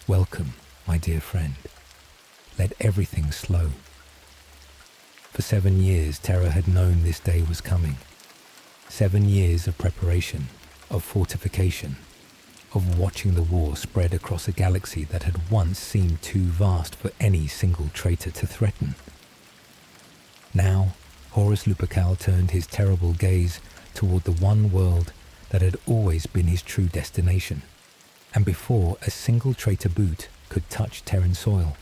Welcome, my dear friend. Let everything slow. For 7 years, Terra had known this day was coming. 7 years of preparation, of fortification, of watching the war spread across a galaxy that had once seemed too vast for any single traitor to threaten. Now, Horus Lupercal turned his terrible gaze toward the one world that had always been his true destination, and before a single traitor boot could touch Terran soil,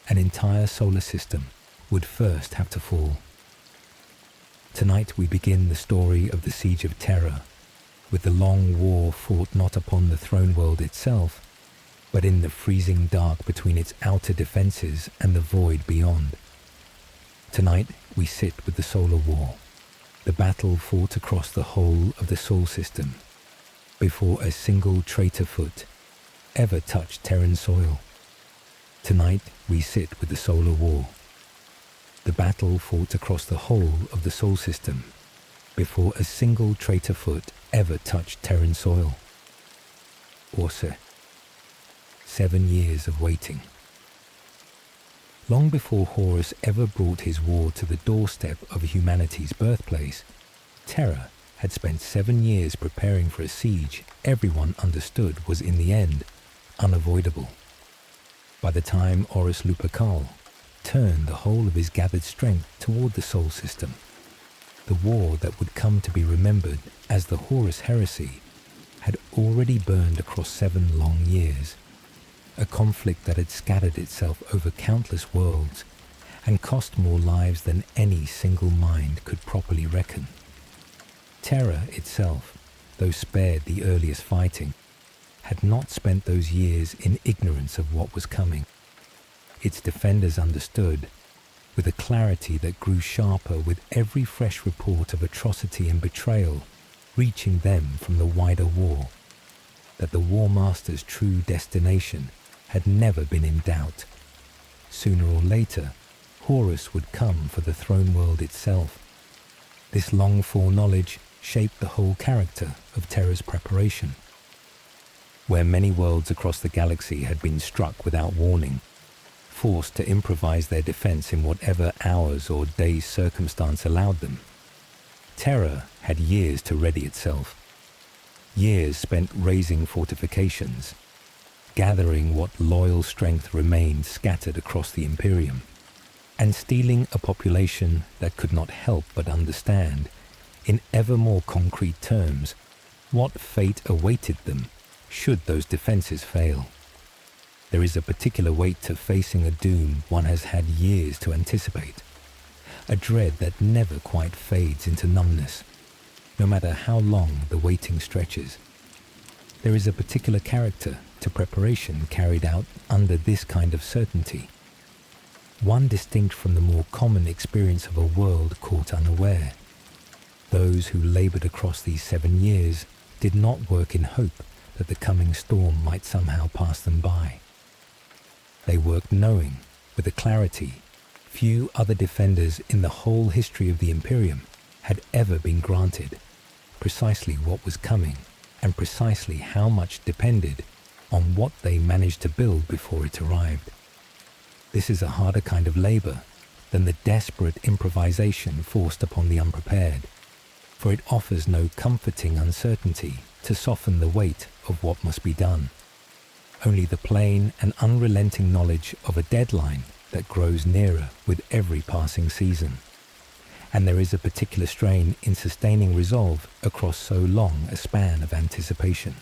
an entire solar system would first have to fall. Tonight we begin the story of the Siege of Terra, with the long war fought not upon the throne world itself, but in the freezing dark between its outer defenses and the void beyond. Tonight we sit with the solar war, the battle fought across the whole of the Sol system, before a single traitor foot ever touched Terran soil. Tonight we sit with the solar war, the battle fought across the whole of the Sol system, before a single traitor foot ever touched Terran soil. Orse. 7 years of waiting. Long before Horus ever brought his war to the doorstep of humanity's birthplace, Terra had spent 7 years preparing for a siege everyone understood was in the end unavoidable. By the time Horus Lupercal turned the whole of his gathered strength toward the Sol system, the war that would come to be remembered as the Horus Heresy had already burned across 7 long years, a conflict that had scattered itself over countless worlds and cost more lives than any single mind could properly reckon. Terra itself, though spared the earliest fighting, had not spent those years in ignorance of what was coming. Its defenders understood, with a clarity that grew sharper with every fresh report of atrocity and betrayal reaching them from the wider war, that the War Master's true destination had never been in doubt. Sooner or later, Horus would come for the throne world itself. This long foreknowledge shaped the whole character of Terra's preparation. Where many worlds across the galaxy had been struck without warning, forced to improvise their defense in whatever hours or days circumstance allowed them, Terra had years to ready itself. Years spent raising fortifications, gathering what loyal strength remained scattered across the Imperium, and steeling a population that could not help but understand, in ever more concrete terms, what fate awaited them should those defenses fail. There is a particular weight to facing a doom one has had years to anticipate, a dread that never quite fades into numbness, no matter how long the waiting stretches. There is a particular character to preparation carried out under this kind of certainty, one distinct from the more common experience of a world caught unaware. Those who labored across these 7 years did not work in hope that the coming storm might somehow pass them by. They worked knowing, with a clarity few other defenders in the whole history of the Imperium had ever been granted, precisely what was coming and precisely how much depended on what they managed to build before it arrived. This is a harder kind of labor than the desperate improvisation forced upon the unprepared, for it offers no comforting uncertainty to soften the weight of what must be done. Only the plain and unrelenting knowledge of a deadline that grows nearer with every passing season. And there is a particular strain in sustaining resolve across so long a span of anticipation.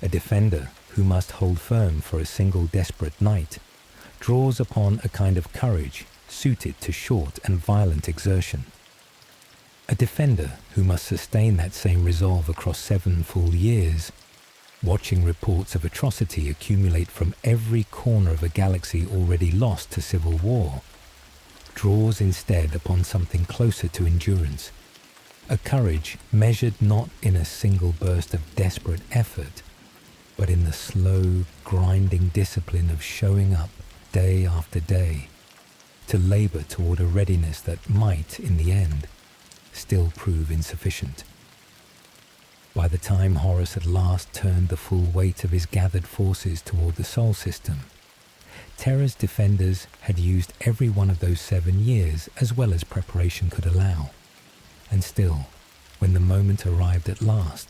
A defender who must hold firm for a single desperate night draws upon a kind of courage suited to short and violent exertion. A defender who must sustain that same resolve across 7 full years, watching reports of atrocity accumulate from every corner of a galaxy already lost to civil war, draws instead upon something closer to endurance, a courage measured not in a single burst of desperate effort, but in the slow, grinding discipline of showing up day after day, to labor toward a readiness that might, in the end, still prove insufficient. By the time Horus at last turned the full weight of his gathered forces toward the Sol system, Terra's defenders had used every one of those 7 years as well as preparation could allow. And still, when the moment arrived at last,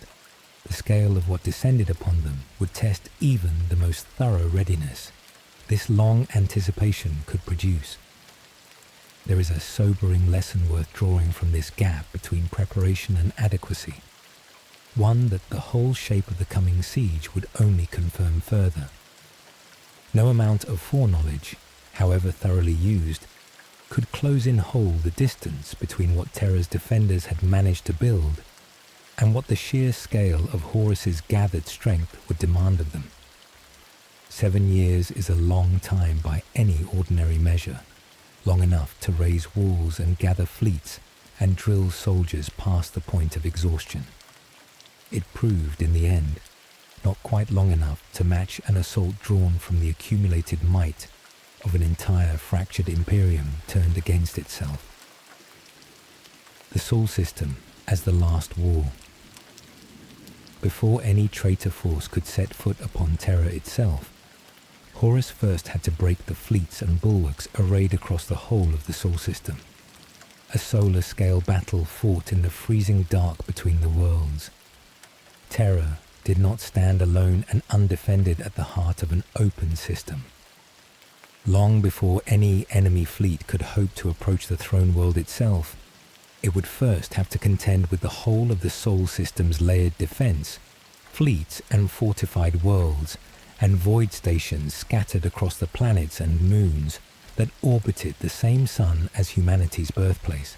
the scale of what descended upon them would test even the most thorough readiness this long anticipation could produce. There is a sobering lesson worth drawing from this gap between preparation and adequacy, one that the whole shape of the coming siege would only confirm further. No amount of foreknowledge, however thoroughly used, could close in whole the distance between what Terra's defenders had managed to build and what the sheer scale of Horus's gathered strength would demand of them. 7 years is a long time by any ordinary measure, long enough to raise walls and gather fleets and drill soldiers past the point of exhaustion. It proved in the end not quite long enough to match an assault drawn from the accumulated might of an entire fractured imperium turned against itself. The Sol system as the last wall. Before any traitor force could set foot upon Terra itself, Horus first had to break the fleets and bulwarks arrayed across the whole of the Sol system. A solar-scale battle fought in the freezing dark between the worlds. Terra did not stand alone and undefended at the heart of an open system. Long before any enemy fleet could hope to approach the throne world itself, it would first have to contend with the whole of the Sol system's layered defense, fleets and fortified worlds, and void stations scattered across the planets and moons that orbited the same sun as humanity's birthplace.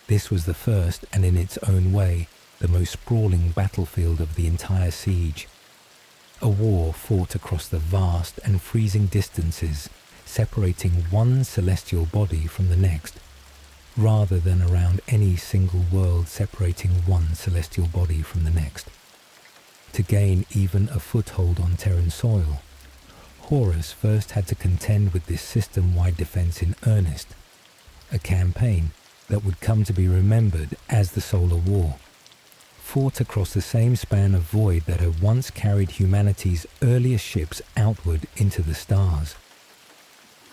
This was the first, and in its own way, the most sprawling battlefield of the entire siege. A war fought across the vast and freezing distances separating one celestial body from the next, rather than around any single world separating one celestial body from the next. To gain even a foothold on Terran soil, Horus first had to contend with this system-wide defense in earnest, a campaign that would come to be remembered as the Solar War, fought across the same span of void that had once carried humanity's earliest ships outward into the stars.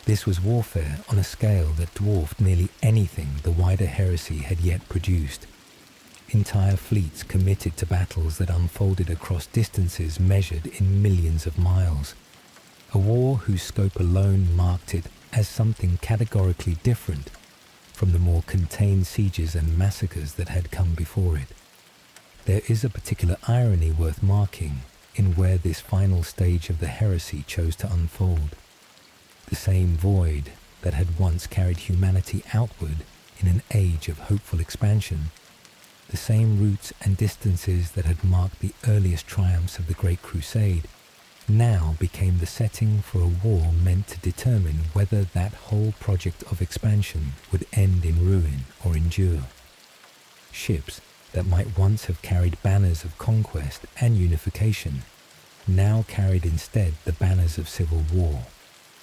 This was warfare on a scale that dwarfed nearly anything the wider Heresy had yet produced. Entire fleets committed to battles that unfolded across distances measured in millions of miles. A war whose scope alone marked it as something categorically different from the more contained sieges and massacres that had come before it. There is a particular irony worth marking in where this final stage of the Heresy chose to unfold. The same void that had once carried humanity outward in an age of hopeful expansion, the same routes and distances that had marked the earliest triumphs of the Great Crusade, now became the setting for a war meant to determine whether that whole project of expansion would end in ruin or endure. Ships that might once have carried banners of conquest and unification now carried instead the banners of civil war,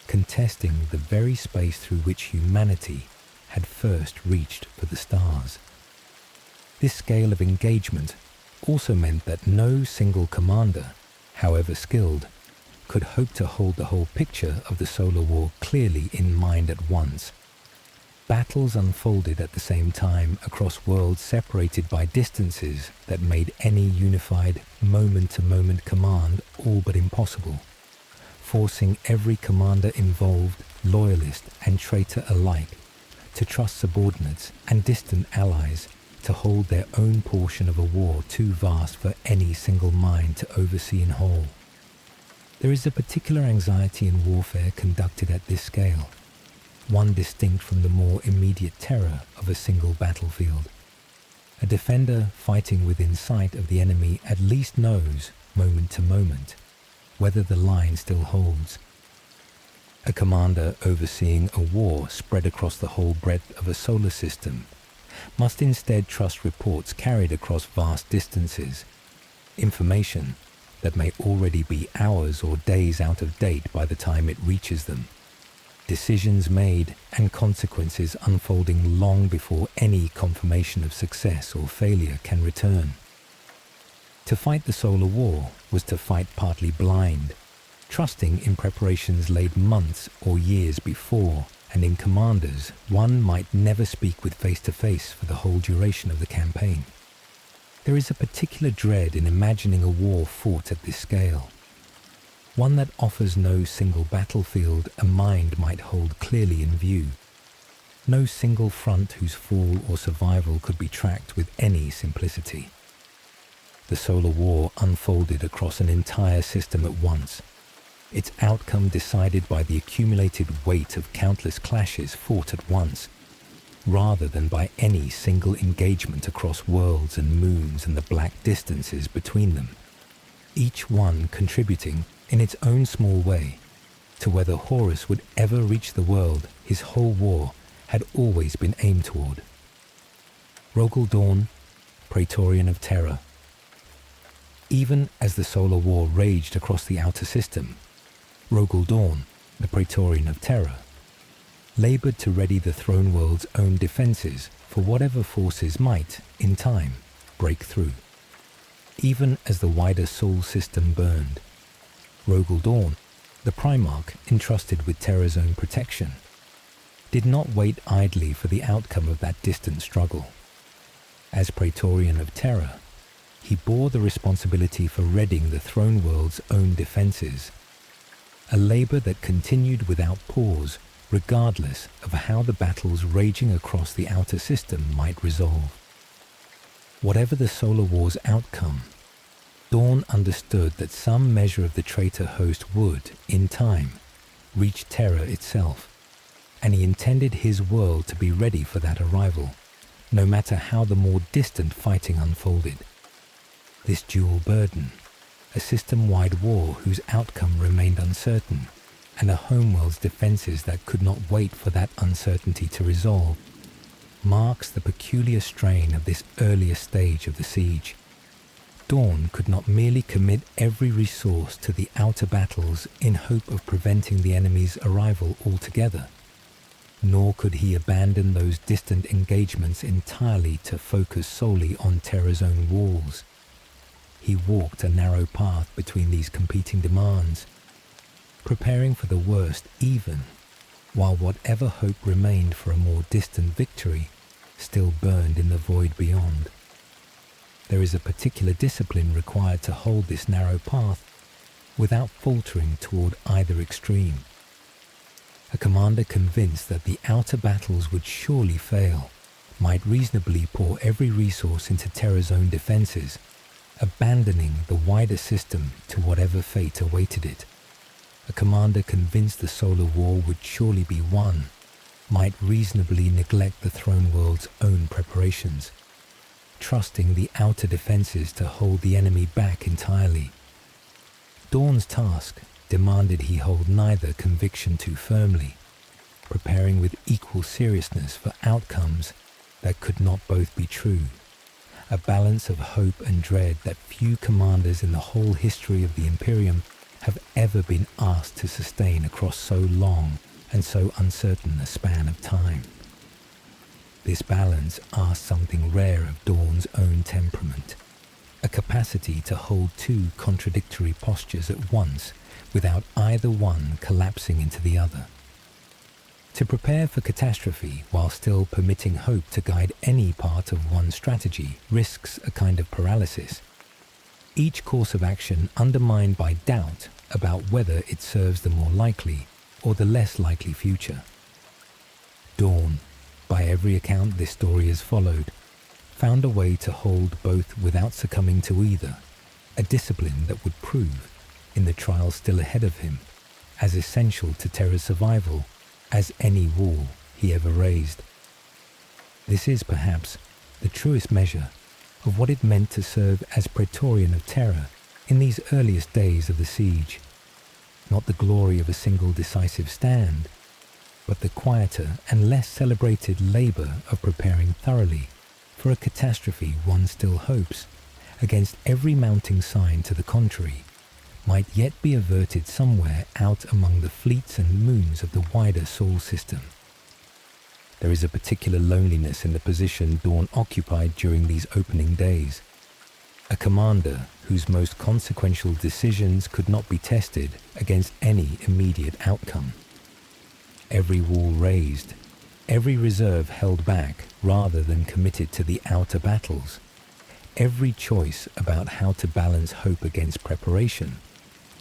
contesting the very space through which humanity had first reached for the stars. This scale of engagement also meant that no single commander, however skilled, could hope to hold the whole picture of the Solar War clearly in mind at once. Battles unfolded at the same time across worlds separated by distances that made any unified moment-to-moment command all but impossible, forcing every commander involved, loyalist and traitor alike, to trust subordinates and distant allies to hold their own portion of a war too vast for any single mind to oversee in whole. There is a particular anxiety in warfare conducted at this scale, one distinct from the more immediate terror of a single battlefield. A defender fighting within sight of the enemy at least knows, moment to moment, whether the line still holds. A commander overseeing a war spread across the whole breadth of a solar system must instead trust reports carried across vast distances, information that may already be hours or days out of date by the time it reaches them, decisions made and consequences unfolding long before any confirmation of success or failure can return. To fight the solar war was to fight partly blind, trusting in preparations laid months or years before, and in commanders one might never speak with face-to-face for the whole duration of the campaign. There is a particular dread in imagining a war fought at this scale, one that offers no single battlefield a mind might hold clearly in view, no single front whose fall or survival could be tracked with any simplicity. The solar war unfolded across an entire system at once, its outcome decided by the accumulated weight of countless clashes fought at once, rather than by any single engagement across worlds and moons and the black distances between them, each one contributing in its own small way to whether Horus would ever reach the world his whole war had always been aimed toward. Rogal Dorn, Praetorian of Terra. Even as the solar war raged across the outer system, Rogal Dorn, the Praetorian of Terra, laboured to ready the throne world's own defences for whatever forces might, in time, break through. Even as the wider Sol system burned, Rogal Dorn, the Primarch entrusted with Terra's own protection, did not wait idly for the outcome of that distant struggle. As Praetorian of Terra, he bore the responsibility for readying the throne world's own defences, a labour that continued without pause regardless of how the battles raging across the outer system might resolve. Whatever the solar war's outcome, Dorn understood that some measure of the traitor host would, in time, reach Terra itself, and he intended his world to be ready for that arrival, no matter how the more distant fighting unfolded. This dual burden, a system-wide war whose outcome remained uncertain, and a homeworld's defences that could not wait for that uncertainty to resolve, marks the peculiar strain of this earlier stage of the siege. Dorn could not merely commit every resource to the outer battles in hope of preventing the enemy's arrival altogether, nor could he abandon those distant engagements entirely to focus solely on Terra's own walls. He walked a narrow path between these competing demands, preparing for the worst even, while whatever hope remained for a more distant victory still burned in the void beyond. There is a particular discipline required to hold this narrow path without faltering toward either extreme. A commander convinced that the outer battles would surely fail might reasonably pour every resource into Terra's own defences, abandoning the wider system to whatever fate awaited it. A commander convinced the solar war would surely be won might reasonably neglect the throne world's own preparations, trusting the outer defences to hold the enemy back entirely. Dorn's task demanded he hold neither conviction too firmly, preparing with equal seriousness for outcomes that could not both be true, a balance of hope and dread that few commanders in the whole history of the Imperium have ever been asked to sustain across so long and so uncertain a span of time. This balance asked something rare of Dorn's own temperament, a capacity to hold two contradictory postures at once without either one collapsing into the other. To prepare for catastrophe while still permitting hope to guide any part of one's strategy risks a kind of paralysis, each course of action undermined by doubt about whether it serves the more likely or the less likely future. Dorn, by every account this story has followed, found a way to hold both without succumbing to either, a discipline that would prove, in the trial still ahead of him, as essential to Terra's survival as any wall he ever raised. This is perhaps the truest measure of what it meant to serve as Praetorian of Terra in these earliest days of the siege. Not the glory of a single decisive stand, but the quieter and less celebrated labour of preparing thoroughly for a catastrophe one still hopes, against every mounting sign to the contrary, might yet be averted somewhere out among the fleets and moons of the wider Sol system. There is a particular loneliness in the position Dorn occupied during these opening days. a commander whose most consequential decisions could not be tested against any immediate outcome. Every wall raised, every reserve held back rather than committed to the outer battles, every choice about how to balance hope against preparation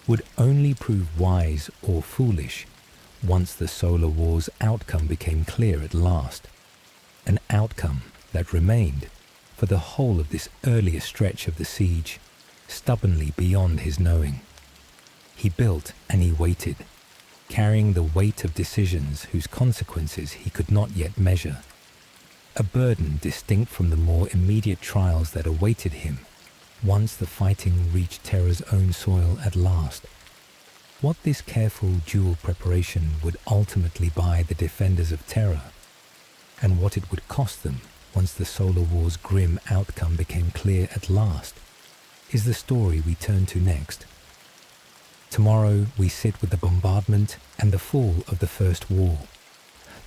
would only prove wise or foolish once the Solar War's outcome became clear at last, an outcome that remained, for the whole of this earlier stretch of the siege, stubbornly beyond his knowing. He built and he waited, carrying the weight of decisions whose consequences he could not yet measure, a burden distinct from the more immediate trials that awaited him once the fighting reached Terra's own soil at last. What this careful dual preparation would ultimately buy the defenders of Terra, and what it would cost them once the Solar War's grim outcome became clear at last, is the story we turn to next. Tomorrow we sit with the bombardment and the fall of the First Wall,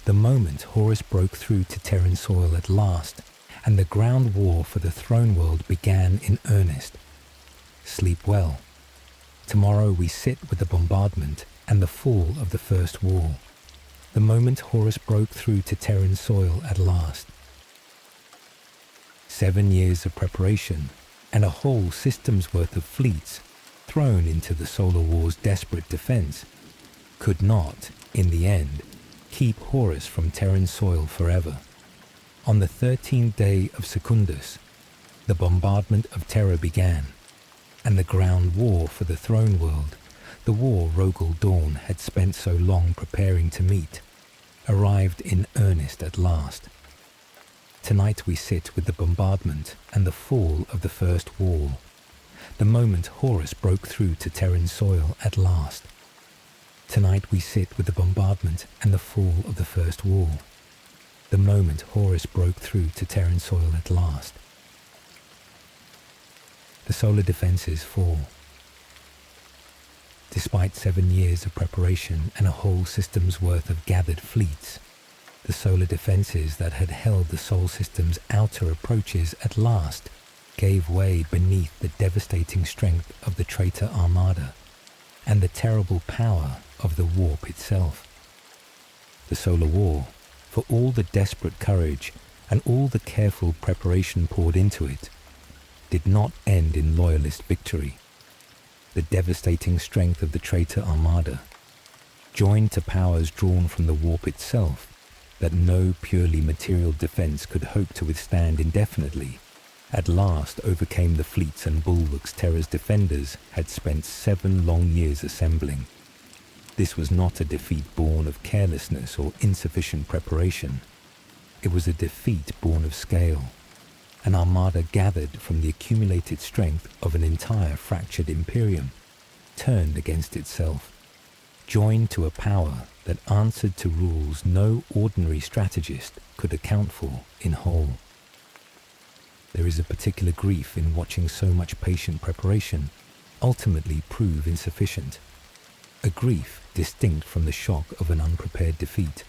the moment Horus broke through to Terran soil at last, and the ground war for the throne world began in earnest. Sleep well. Tomorrow we sit with the bombardment and the fall of the First Wall, the moment Horus broke through to Terran soil at last. 7 years of preparation and a whole system's worth of fleets thrown into the Solar War's desperate defense could not, in the end, keep Horus from Terran soil forever. On the 13th day of Secundus, the bombardment of Terra began, and the ground war for the throne world, the war Rogel Dawn had spent so long preparing to meet, arrived in earnest at last. Tonight we sit with the bombardment and the fall of the First Wall, the moment Horus broke through to Terran soil at last. Tonight we sit with the bombardment and the fall of the First Wall, the moment Horus broke through to Terran soil at last. The solar defenses fall. Despite 7 years of preparation and a whole system's worth of gathered fleets, the solar defenses that had held the Sol system's outer approaches at last gave way beneath the devastating strength of the traitor armada and the terrible power of the warp itself. The Solar War, for all the desperate courage and all the careful preparation poured into it, did not end in loyalist victory. The devastating strength of the traitor armada, joined to powers drawn from the warp itself that no purely material defense could hope to withstand indefinitely, at last overcame the fleets and bulwarks Terra's defenders had spent 7 long years assembling. This was not a defeat born of carelessness or insufficient preparation. It was a defeat born of scale, an armada gathered from the accumulated strength of an entire fractured imperium, turned against itself, joined to a power that answered to rules no ordinary strategist could account for in whole. There is a particular grief in watching so much patient preparation ultimately prove insufficient, a grief distinct from the shock of an unprepared defeat.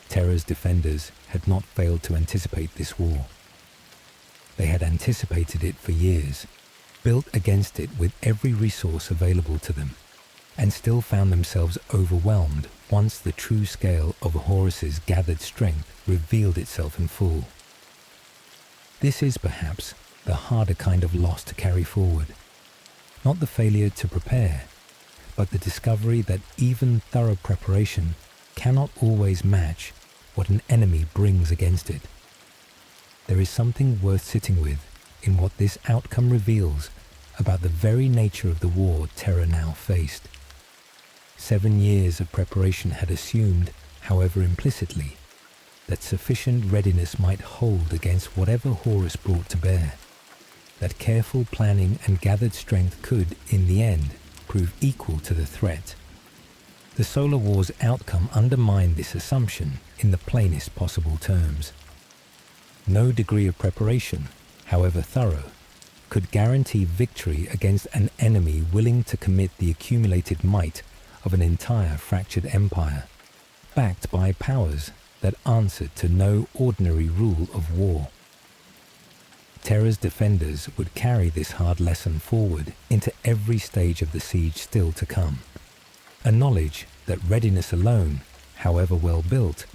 Terra's defenders had not failed to anticipate this war. They had anticipated it for years, built against it with every resource available to them, and still found themselves overwhelmed once the true scale of Horus's gathered strength revealed itself in full. This is perhaps the harder kind of loss to carry forward, not the failure to prepare, but the discovery that even thorough preparation cannot always match what an enemy brings against it. There is something worth sitting with in what this outcome reveals about the very nature of the war Terra now faced. 7 years of preparation had assumed, however implicitly, that sufficient readiness might hold against whatever Horus brought to bear, that careful planning and gathered strength could, in the end, prove equal to the threat. The Solar War's outcome undermined this assumption in the plainest possible terms. No degree of preparation, however thorough, could guarantee victory against an enemy willing to commit the accumulated might of an entire fractured empire, backed by powers that answered to no ordinary rule of war. Terra's defenders would carry this hard lesson forward into every stage of the siege still to come. A knowledge that readiness alone, however well built,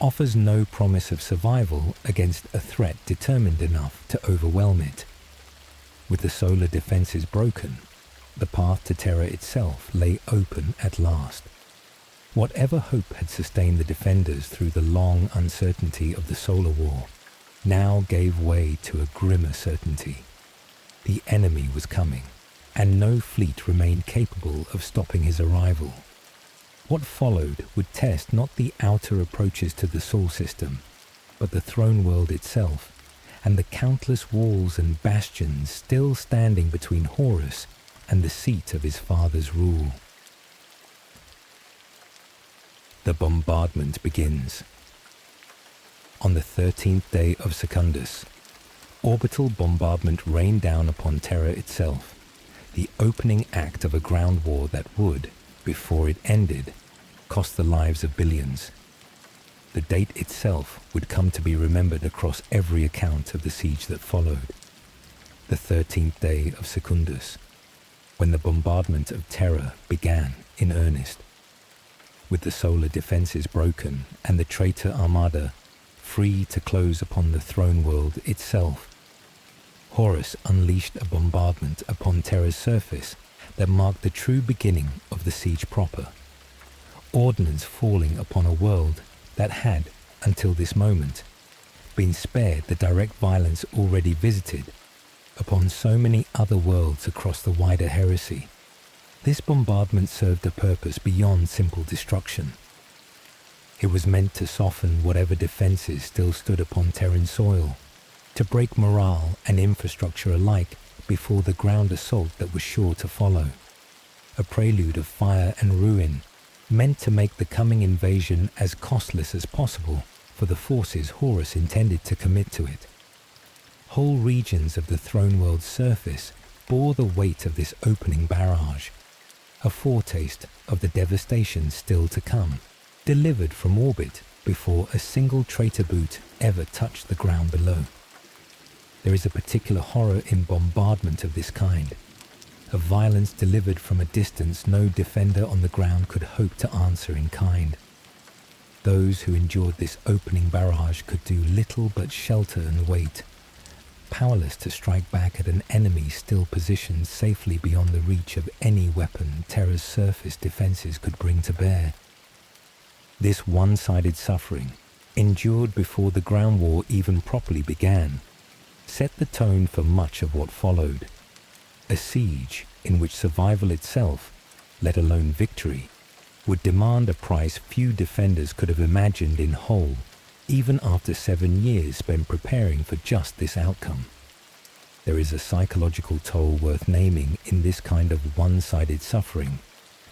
offers no promise of survival against a threat determined enough to overwhelm it. With the solar defenses broken, the path to Terra itself lay open at last. Whatever hope had sustained the defenders through the long uncertainty of the solar war now gave way to a grimmer certainty. The enemy was coming, and no fleet remained capable of stopping his arrival. What followed would test not the outer approaches to the Sol system, but the throne world itself, and the countless walls and bastions still standing between Horus and the seat of his father's rule. The bombardment begins. On the 13th day of Secundus, orbital bombardment rained down upon Terra itself, the opening act of a ground war that would, before it ended, cost the lives of billions. The date itself would come to be remembered across every account of the siege that followed. The 13th day of Secundus, when the bombardment of Terra began in earnest. With the solar defenses broken and the traitor armada free to close upon the throne world itself, Horus unleashed a bombardment upon Terra's surface that marked the true beginning of the siege proper. Ordnance falling upon a world that had, until this moment, been spared the direct violence already visited upon so many other worlds across the wider Heresy. This bombardment served a purpose beyond simple destruction. It was meant to soften whatever defenses still stood upon Terran soil, to break morale and infrastructure alike before the ground assault that was sure to follow. A prelude of fire and ruin, meant to make the coming invasion as costless as possible for the forces Horus intended to commit to it. Whole regions of the throne world's surface bore the weight of this opening barrage, a foretaste of the devastation still to come, delivered from orbit before a single traitor boot ever touched the ground below. There is a particular horror in bombardment of this kind, a violence delivered from a distance no defender on the ground could hope to answer in kind. Those who endured this opening barrage could do little but shelter and wait, powerless to strike back at an enemy still positioned safely beyond the reach of any weapon Terra's surface defenses could bring to bear. This one-sided suffering, endured before the ground war even properly began, set the tone for much of what followed. A siege in which survival itself, let alone victory, would demand a price few defenders could have imagined in whole, even after 7 years spent preparing for just this outcome. There is a psychological toll worth naming in this kind of one-sided suffering,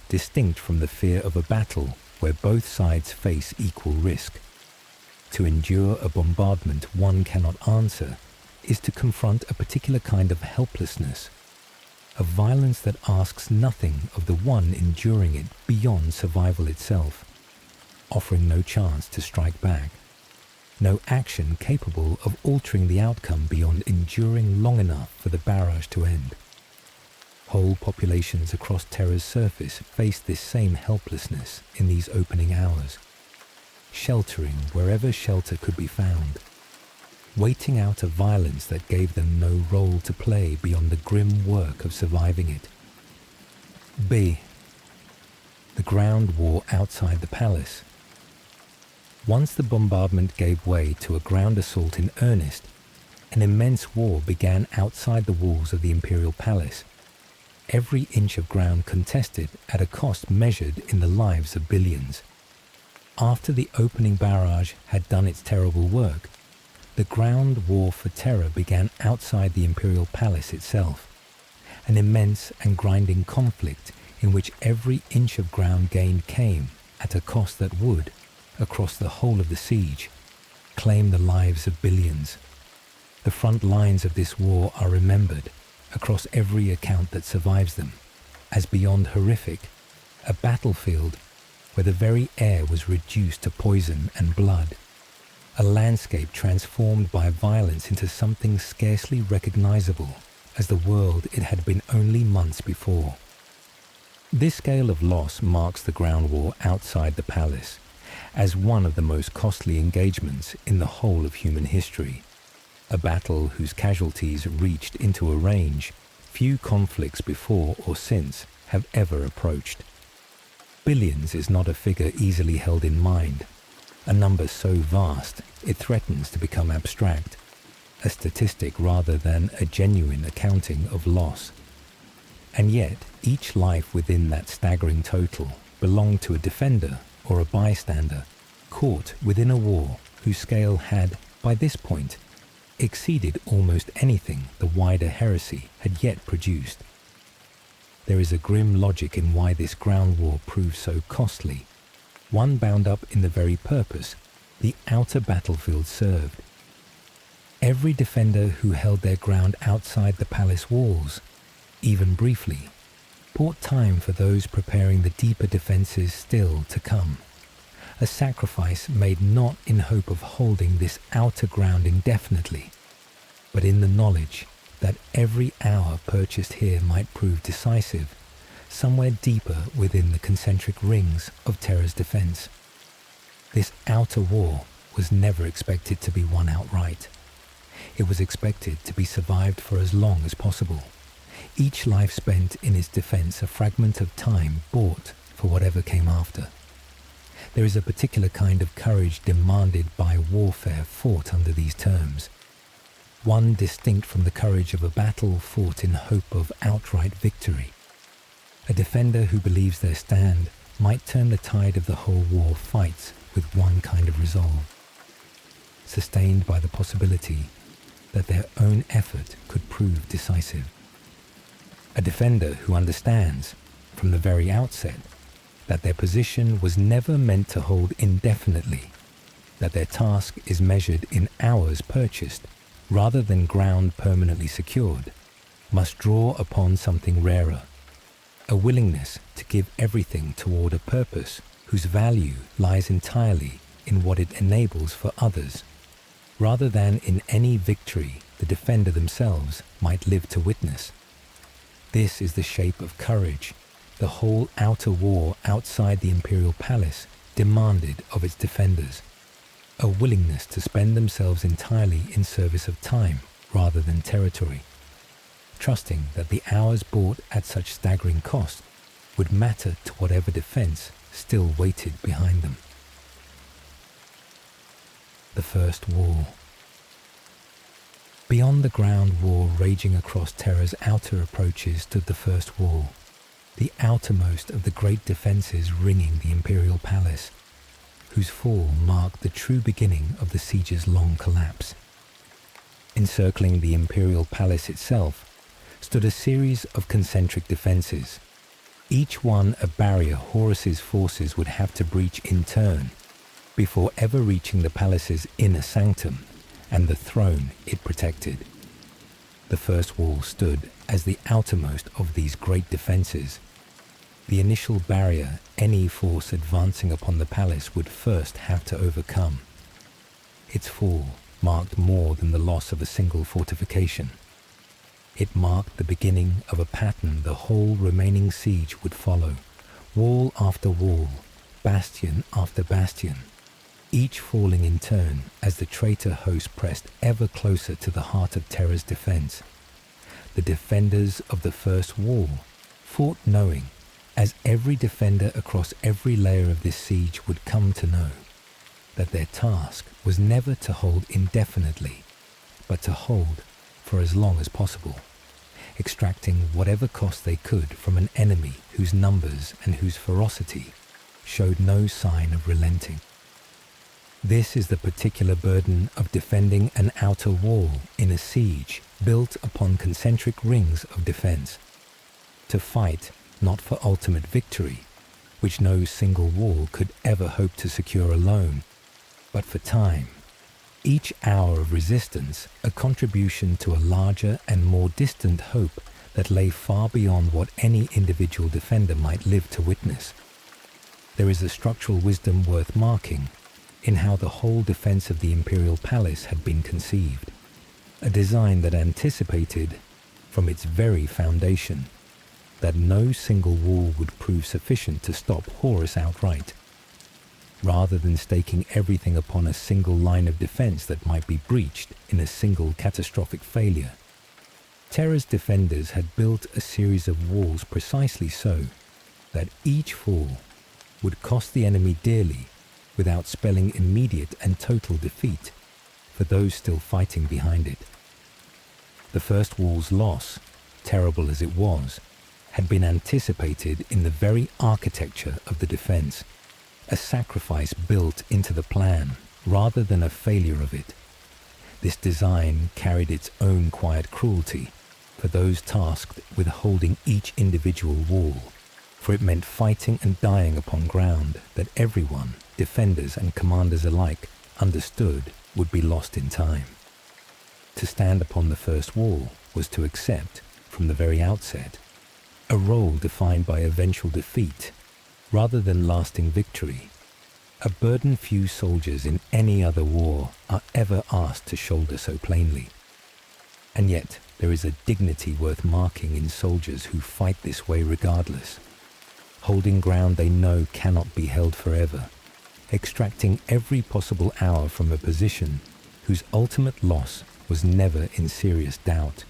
distinct from the fear of a battle where both sides face equal risk. To endure a bombardment one cannot answer is to confront a particular kind of helplessness, a violence that asks nothing of the one enduring it beyond survival itself, offering no chance to strike back, no action capable of altering the outcome beyond enduring long enough for the barrage to end. Whole populations across Terra's surface faced this same helplessness in these opening hours, sheltering wherever shelter could be found, waiting out a violence that gave them no role to play beyond the grim work of surviving it. B. The ground war outside the palace. Once the bombardment gave way to a ground assault in earnest, an immense war began outside the walls of the imperial palace, every inch of ground contested at a cost measured in the lives of billions. After the opening barrage had done its terrible work, the ground war for Terra began outside the imperial palace itself, an immense and grinding conflict in which every inch of ground gained came at a cost that would, across the whole of the siege, claim the lives of billions. The front lines of this war are remembered, across every account that survives them, as beyond horrific, a battlefield where the very air was reduced to poison and blood. a landscape transformed by violence into something scarcely recognizable as the world it had been only months before. This scale of loss marks the ground war outside the palace as one of the most costly engagements in the whole of human history, a battle whose casualties reached into a range few conflicts before or since have ever approached. Billions is not a figure easily held in mind, a number so vast it threatens to become abstract, a statistic rather than a genuine accounting of loss. And yet, each life within that staggering total belonged to a defender or a bystander caught within a war whose scale had, by this point, exceeded almost anything the wider Heresy had yet produced. There is a grim logic in why this ground war proved so costly, one bound up in the very purpose the outer battlefield served. Every defender who held their ground outside the palace walls, even briefly, bought time for those preparing the deeper defences still to come. A sacrifice made not in hope of holding this outer ground indefinitely, but in the knowledge that every hour purchased here might prove decisive, somewhere deeper within the concentric rings of Terra's defence. This outer war was never expected to be won outright. It was expected to be survived for as long as possible, each life spent in its defence a fragment of time bought for whatever came after. There is a particular kind of courage demanded by warfare fought under these terms, one distinct from the courage of a battle fought in hope of outright victory. A defender who believes their stand might turn the tide of the whole war fights with one kind of resolve, sustained by the possibility that their own effort could prove decisive. A defender who understands, from the very outset, that their position was never meant to hold indefinitely, that their task is measured in hours purchased rather than ground permanently secured, must draw upon something rarer, a willingness to give everything toward a purpose whose value lies entirely in what it enables for others, rather than in any victory the defender themselves might live to witness. This is the shape of courage the whole outer war outside the imperial palace demanded of its defenders, a willingness to spend themselves entirely in service of time rather than territory, trusting that the hours bought at such staggering cost would matter to whatever defense still waited behind them. The First Wall. Beyond the ground war raging across Terra's outer approaches stood the First Wall, the outermost of the great defences ringing the imperial palace, whose fall marked the true beginning of the siege's long collapse. Encircling the imperial palace itself stood a series of concentric defences, each one a barrier Horus's forces would have to breach in turn before ever reaching the palace's inner sanctum and the throne it protected. The First Wall stood as the outermost of these great defences, the initial barrier any force advancing upon the palace would first have to overcome. Its fall marked more than the loss of a single fortification. It marked the beginning of a pattern the whole remaining siege would follow, wall after wall, bastion after bastion, each falling in turn as the traitor host pressed ever closer to the heart of Terra's defense. The defenders of the First Wall fought knowing, as every defender across every layer of this siege would come to know, that their task was never to hold indefinitely, but to hold for as long as possible, extracting whatever cost they could from an enemy whose numbers and whose ferocity showed no sign of relenting. This is the particular burden of defending an outer wall in a siege built upon concentric rings of defense. To fight not for ultimate victory, which no single wall could ever hope to secure alone, but for time, each hour of resistance a contribution to a larger and more distant hope that lay far beyond what any individual defender might live to witness. There is a structural wisdom worth marking in how the whole defense of the Imperial Palace had been conceived, a design that anticipated, from its very foundation, that no single wall would prove sufficient to stop Horus outright. Rather than staking everything upon a single line of defense that might be breached in a single catastrophic failure, Terra's defenders had built a series of walls precisely so that each fall would cost the enemy dearly without spelling immediate and total defeat for those still fighting behind it. The first wall's loss, terrible as it was, had been anticipated in the very architecture of the defense, a sacrifice built into the plan rather than a failure of it. This design carried its own quiet cruelty for those tasked with holding each individual wall, for it meant fighting and dying upon ground that everyone, defenders and commanders alike, understood would be lost in time. To stand upon the first wall was to accept, from the very outset, a role defined by eventual defeat rather than lasting victory, a burden few soldiers in any other war are ever asked to shoulder so plainly. And yet there is a dignity worth marking in soldiers who fight this way regardless, holding ground they know cannot be held forever, extracting every possible hour from a position whose ultimate loss was never in serious doubt.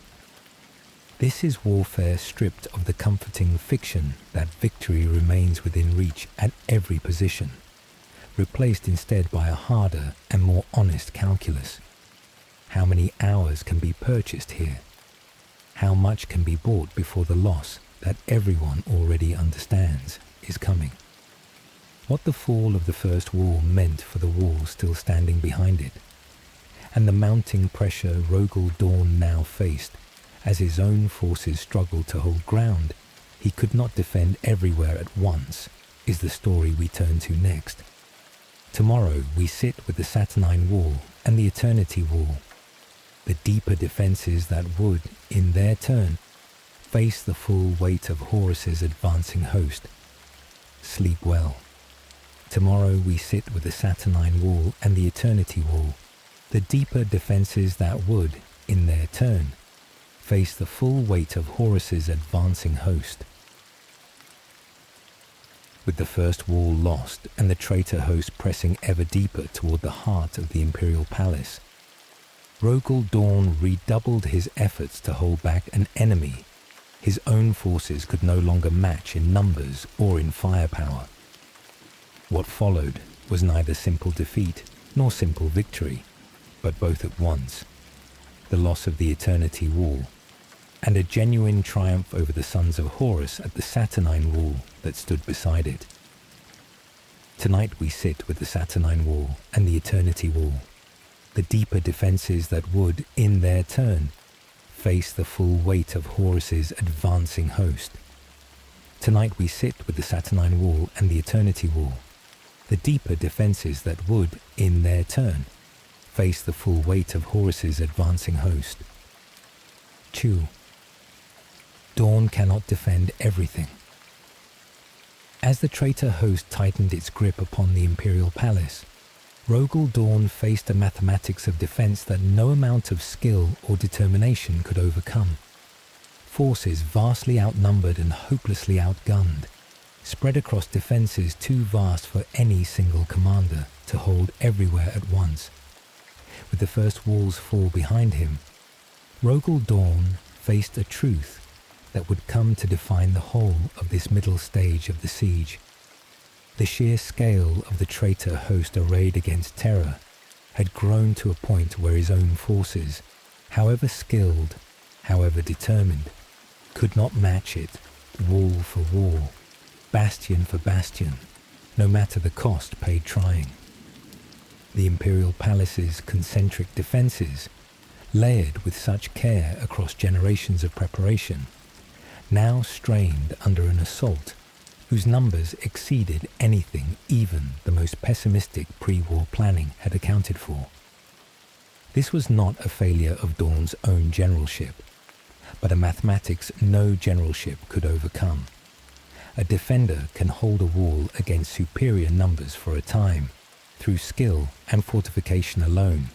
This is warfare stripped of the comforting fiction that victory remains within reach at every position, replaced instead by a harder and more honest calculus. How many hours can be purchased here? How much can be bought before the loss that everyone already understands is coming? What the fall of the first wall meant for the wall still standing behind it, and the mounting pressure Rogel Dawn now faced as his own forces struggled to hold ground he could not defend everywhere at once, is the story we turn to next. Tomorrow we sit with the Saturnine Wall and the Eternity Wall, the deeper defenses that would, in their turn, face the full weight of Horus's advancing host. Sleep well. Tomorrow we sit with the Saturnine Wall and the Eternity Wall, the deeper defenses that would, in their turn, face the full weight of Horus's advancing host. With the first wall lost and the traitor host pressing ever deeper toward the heart of the Imperial Palace, Rogel Dawn redoubled his efforts to hold back an enemy his own forces could no longer match in numbers or in firepower. What followed was neither simple defeat nor simple victory, but both at once: the loss of the Eternity Wall and a genuine triumph over the sons of Horus at the Saturnine Wall that stood beside it. Tonight we sit with the Saturnine Wall and the Eternity Wall, the deeper defenses that would, in their turn, face the full weight of Horus's advancing host. Tonight we sit with the Saturnine Wall and the Eternity Wall, the deeper defenses that would, in their turn, face the full weight of Horus's advancing host. Chew. Dawn cannot defend everything. As the traitor host tightened its grip upon the Imperial Palace, Rogel Dawn faced a mathematics of defense that no amount of skill or determination could overcome. Forces vastly outnumbered and hopelessly outgunned, spread across defenses too vast for any single commander to hold everywhere at once. With the first wall's fall behind him, Rogel Dawn faced a truth that would come to define the whole of this middle stage of the siege. The sheer scale of the traitor host arrayed against Terra had grown to a point where his own forces, however skilled, however determined, could not match it, wall for wall, bastion for bastion, no matter the cost paid trying. The Imperial Palace's concentric defenses, layered with such care across generations of preparation, now strained under an assault whose numbers exceeded anything even the most pessimistic pre-war planning had accounted for. This was not a failure of Dawn's own generalship, but a mathematics no generalship could overcome. A defender can hold a wall against superior numbers for a time, through skill and fortification alone.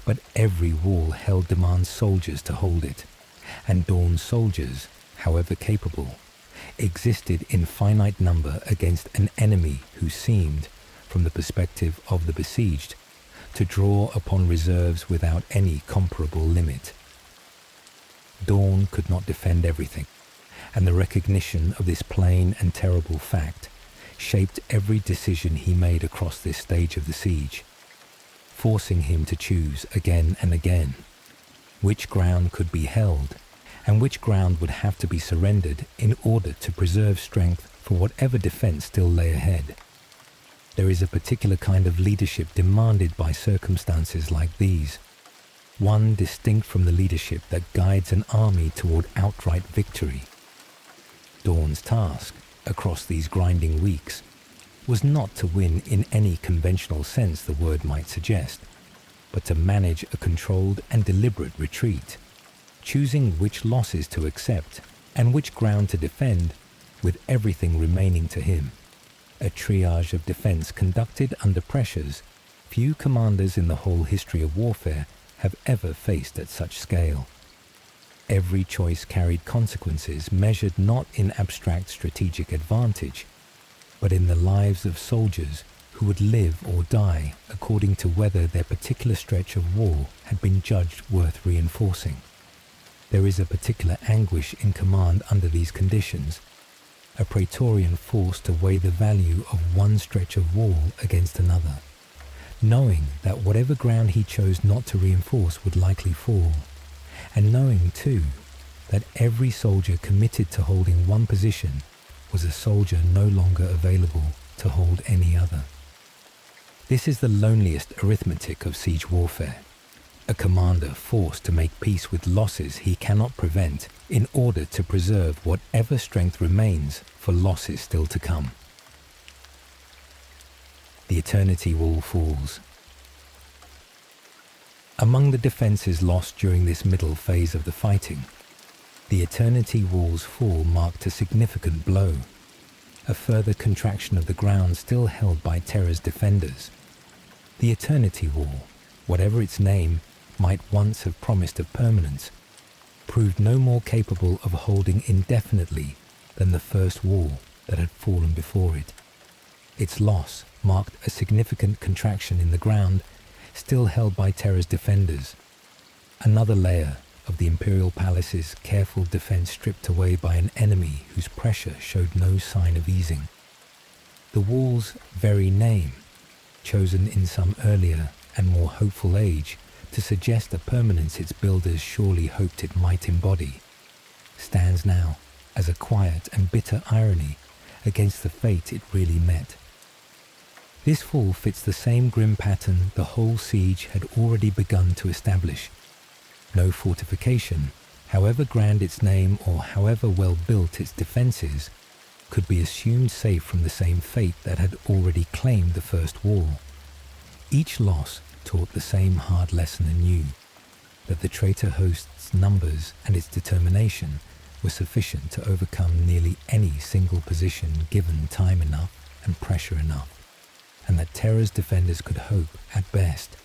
But every wall held Demand's soldiers to hold it, and Dawn's soldiers, however capable, existed in finite number against an enemy who seemed, from the perspective of the besieged, to draw upon reserves without any comparable limit. Dawn could not defend everything, and the recognition of this plain and terrible fact shaped every decision he made across this stage of the siege, forcing him to choose again and again which ground could be held and which ground would have to be surrendered in order to preserve strength for whatever defense still lay ahead. There is a particular kind of leadership demanded by circumstances like these, one distinct from the leadership that guides an army toward outright victory. Dawn's task, across these grinding weeks, was not to win in any conventional sense the word might suggest, but to manage a controlled and deliberate retreat, choosing which losses to accept and which ground to defend, with everything remaining to him. A triage of defense conducted under pressures few commanders in the whole history of warfare have ever faced at such scale. Every choice carried consequences measured not in abstract strategic advantage, but in the lives of soldiers who would live or die according to whether their particular stretch of wall had been judged worth reinforcing. There is a particular anguish in command under these conditions, a praetorian forced to weigh the value of one stretch of wall against another, knowing that whatever ground he chose not to reinforce would likely fall, and knowing too that every soldier committed to holding one position was a soldier no longer available to hold any other. This is the loneliest arithmetic of siege warfare. A commander forced to make peace with losses he cannot prevent in order to preserve whatever strength remains for losses still to come. The Eternity Wall falls. Among the defences lost during this middle phase of the fighting, the Eternity Wall's fall marked a significant blow, a further contraction of the ground still held by Terra's defenders. The Eternity Wall, whatever its name might once have promised of permanence, proved no more capable of holding indefinitely than the first wall that had fallen before it. Its loss marked a significant contraction in the ground still held by Terra's defenders, another layer of the Imperial Palace's careful defense stripped away by an enemy whose pressure showed no sign of easing. The wall's very name, chosen in some earlier and more hopeful age to suggest a permanence its builders surely hoped it might embody, stands now as a quiet and bitter irony against the fate it really met. This fall fits the same grim pattern the whole siege had already begun to establish. No fortification, however grand its name or however well built its defences, could be assumed safe from the same fate that had already claimed the first wall. Each loss taught the same hard lesson anew, that the traitor host's numbers and its determination were sufficient to overcome nearly any single position given time enough and pressure enough, and that Terra's defenders could hope, at best,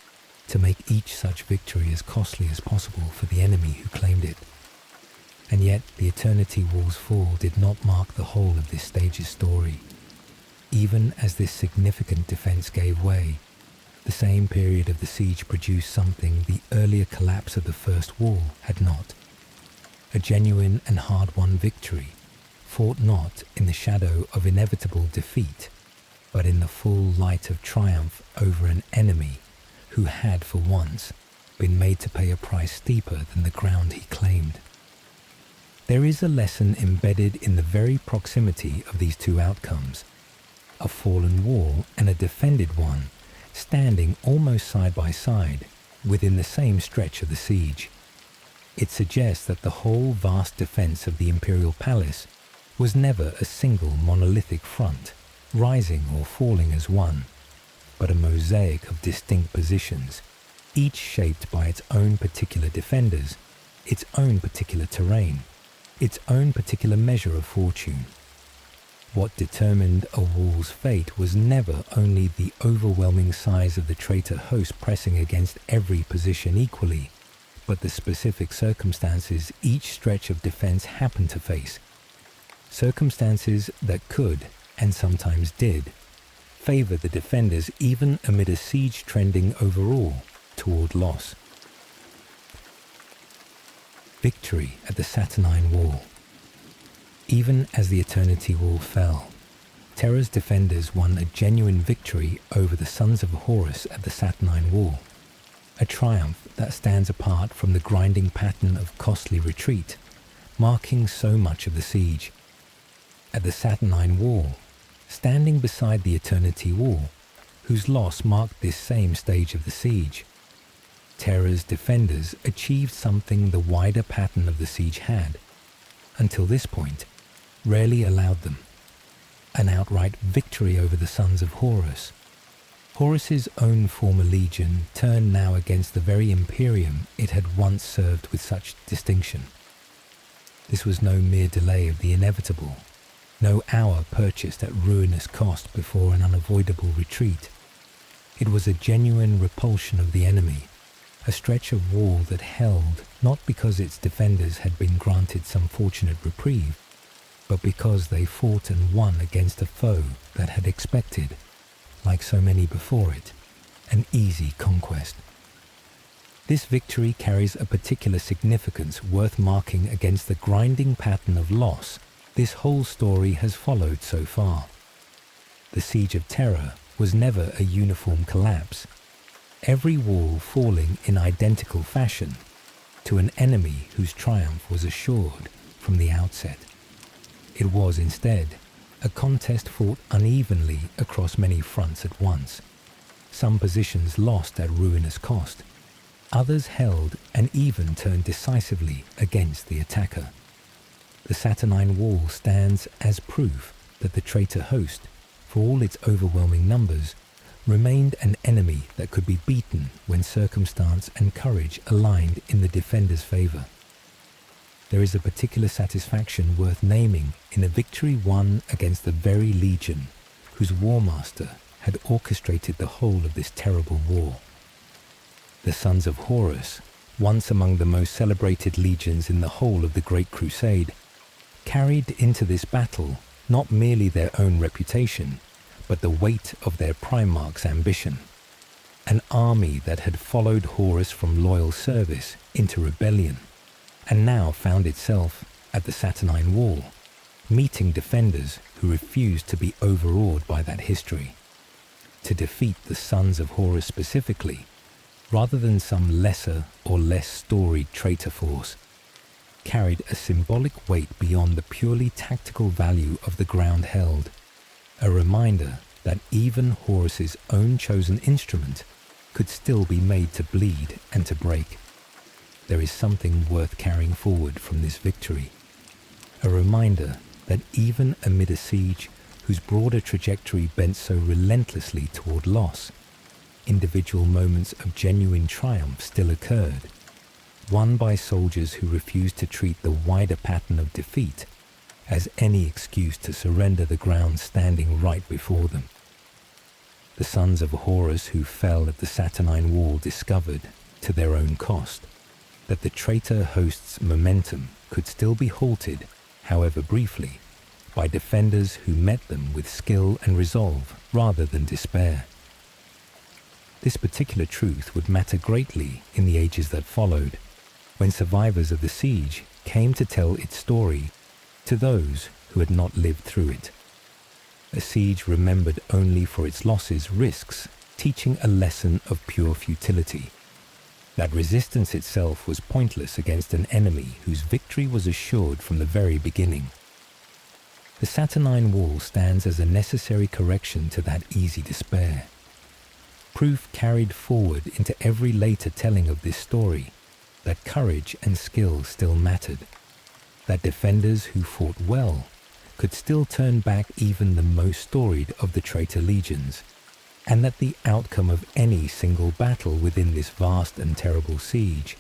to make each such victory as costly as possible for the enemy who claimed it. And yet the Eternity Wall's fall did not mark the whole of this stage's story. Even as this significant defense gave way, the same period of the siege produced something the earlier collapse of the first wall had not. A genuine and hard-won victory, fought not in the shadow of inevitable defeat, but in the full light of triumph over an enemy who had for once been made to pay a price steeper than the ground he claimed. There is a lesson embedded in the very proximity of these two outcomes, a fallen wall and a defended one, standing almost side by side within the same stretch of the siege. It suggests that the whole vast defense of the Imperial Palace was never a single monolithic front, rising or falling as one, but a mosaic of distinct positions, each shaped by its own particular defenders, its own particular terrain, its own particular measure of fortune. What determined a wall's fate was never only the overwhelming size of the traitor host pressing against every position equally, but the specific circumstances each stretch of defense happened to face. Circumstances that could, and sometimes did, favor the defenders even amid a siege trending overall toward loss. Victory at the Saturnine Wall. Even as the Eternity Wall fell, Terra's defenders won a genuine victory over the Sons of Horus at the Saturnine Wall, a triumph that stands apart from the grinding pattern of costly retreat, marking so much of the siege. At the Saturnine Wall, standing beside the Eternity Wall, whose loss marked this same stage of the siege, Terra's defenders achieved something the wider pattern of the siege had, until this point, rarely allowed them: an outright victory over the Sons of Horus. Horus's own former legion turned now against the very Imperium it had once served with such distinction. This was no mere delay of the inevitable, no hour purchased at ruinous cost before an unavoidable retreat. It was a genuine repulsion of the enemy, a stretch of wall that held not because its defenders had been granted some fortunate reprieve, but because they fought and won against a foe that had expected, like so many before it, an easy conquest. This victory carries a particular significance worth marking against the grinding pattern of loss this whole story has followed so far. The Siege of Terra was never a uniform collapse, every wall falling in identical fashion to an enemy whose triumph was assured from the outset. It was instead a contest fought unevenly across many fronts at once. Some positions lost at ruinous cost, others held and even turned decisively against the attacker. The Saturnine Wall stands as proof that the traitor host, for all its overwhelming numbers, remained an enemy that could be beaten when circumstance and courage aligned in the defender's favor. There is a particular satisfaction worth naming in a victory won against the very legion whose war master had orchestrated the whole of this terrible war. The Sons of Horus, once among the most celebrated legions in the whole of the Great Crusade, carried into this battle not merely their own reputation, but the weight of their Primarch's ambition. An army that had followed Horus from loyal service into rebellion, and now found itself at the Saturnine Wall, meeting defenders who refused to be overawed by that history. To defeat the Sons of Horus specifically, rather than some lesser or less storied traitor force, carried a symbolic weight beyond the purely tactical value of the ground held, a reminder that even Horus's own chosen instrument could still be made to bleed and to break. There is something worth carrying forward from this victory, a reminder that even amid a siege whose broader trajectory bent so relentlessly toward loss, individual moments of genuine triumph still occurred, won by soldiers who refused to treat the wider pattern of defeat as any excuse to surrender the ground standing right before them. The Sons of Horus who fell at the Saturnine Wall discovered, to their own cost, that the traitor host's momentum could still be halted, however briefly, by defenders who met them with skill and resolve rather than despair. This particular truth would matter greatly in the ages that followed, when survivors of the siege came to tell its story to those who had not lived through it. A siege remembered only for its losses risks teaching a lesson of pure futility, that resistance itself was pointless against an enemy whose victory was assured from the very beginning. The Saturnine Wall stands as a necessary correction to that easy despair. Proof carried forward into every later telling of this story that courage and skill still mattered, that defenders who fought well could still turn back even the most storied of the traitor legions, and that the outcome of any single battle within this vast and terrible siege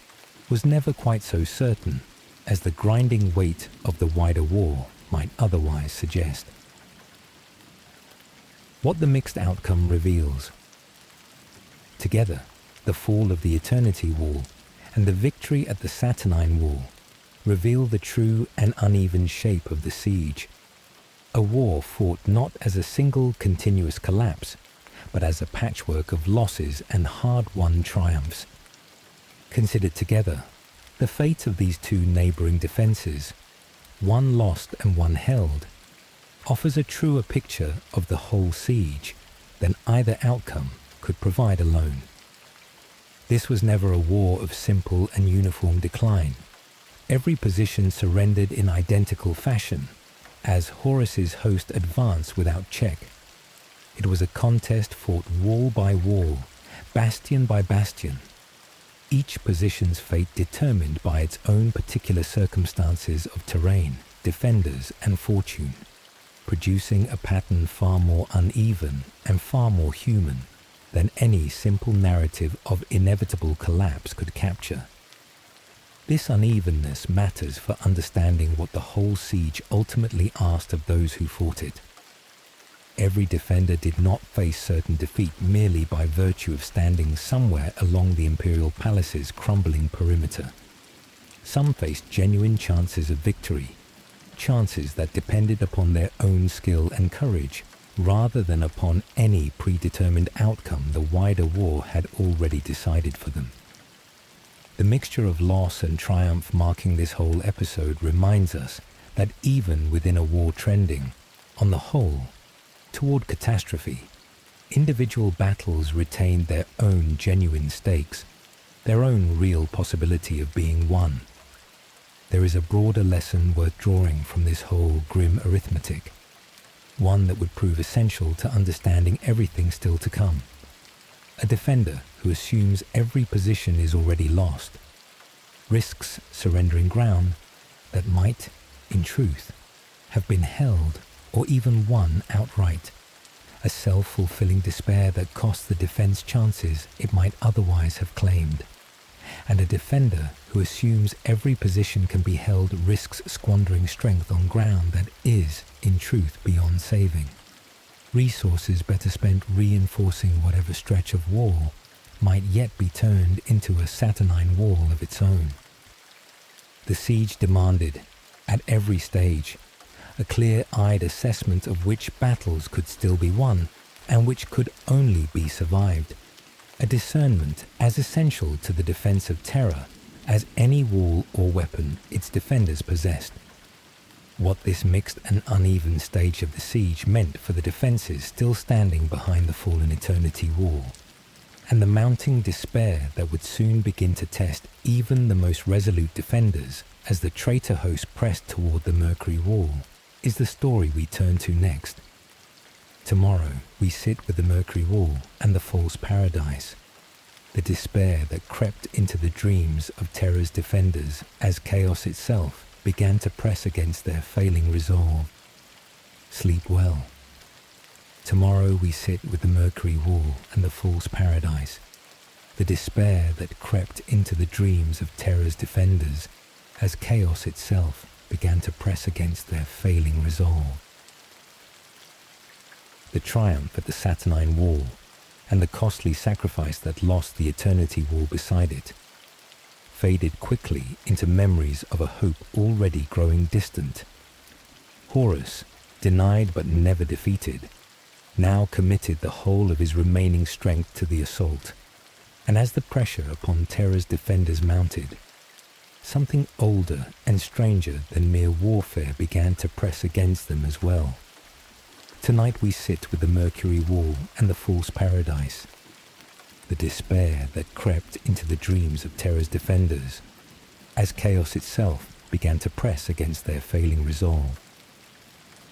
was never quite so certain as the grinding weight of the wider war might otherwise suggest. What the mixed outcome reveals. Together, the fall of the Eternity Wall and the victory at the Saturnine Wall reveal the true and uneven shape of the siege. A war fought not as a single continuous collapse, but as a patchwork of losses and hard-won triumphs. Considered together, the fate of these two neighbouring defences, one lost and one held, offers a truer picture of the whole siege than either outcome could provide alone. This was never a war of simple and uniform decline. Every position surrendered in identical fashion, as Horus's host advanced without check. It was a contest fought wall by wall, bastion by bastion, each position's fate determined by its own particular circumstances of terrain, defenders, and fortune, producing a pattern far more uneven and far more human than any simple narrative of inevitable collapse could capture. This unevenness matters for understanding what the whole siege ultimately asked of those who fought it. Every defender did not face certain defeat merely by virtue of standing somewhere along the imperial palace's crumbling perimeter. Some faced genuine chances of victory, chances that depended upon their own skill and courage, rather than upon any predetermined outcome the wider war had already decided for them. The mixture of loss and triumph marking this whole episode reminds us that even within a war trending, on the whole, toward catastrophe, individual battles retained their own genuine stakes, their own real possibility of being won. There is a broader lesson worth drawing from this whole grim arithmetic, one that would prove essential to understanding everything still to come. A defender who assumes every position is already lost risks surrendering ground that might, in truth, have been held or even won outright, a self-fulfilling despair that costs the defense chances it might otherwise have claimed. And a defender who assumes every position can be held risks squandering strength on ground that is, in truth, beyond saving. Resources better spent reinforcing whatever stretch of wall might yet be turned into a Saturnine Wall of its own. The siege demanded, at every stage, a clear-eyed assessment of which battles could still be won and which could only be survived, a discernment as essential to the defense of Terra as any wall or weapon its defenders possessed. What this mixed and uneven stage of the siege meant for the defences still standing behind the fallen Eternity Wall, and the mounting despair that would soon begin to test even the most resolute defenders as the traitor host pressed toward the Mercury Wall, is the story we turn to next. Tomorrow we sit with the Mercury Wall and the false paradise, the despair that crept into the dreams of Terra's defenders as chaos itself began to press against their failing resolve. Sleep well. Tomorrow we sit with the Mercury Wall and the false paradise, the despair that crept into the dreams of Terra's defenders as chaos itself began to press against their failing resolve. The triumph at the Saturnine Wall and the costly sacrifice that lost the Eternity Wall beside it faded quickly into memories of a hope already growing distant. Horus, denied but never defeated, now committed the whole of his remaining strength to the assault, and as the pressure upon Terra's defenders mounted, something older and stranger than mere warfare began to press against them as well. Tonight we sit with the Mercury Wall and the false paradise, the despair that crept into the dreams of Terra's defenders, as chaos itself began to press against their failing resolve.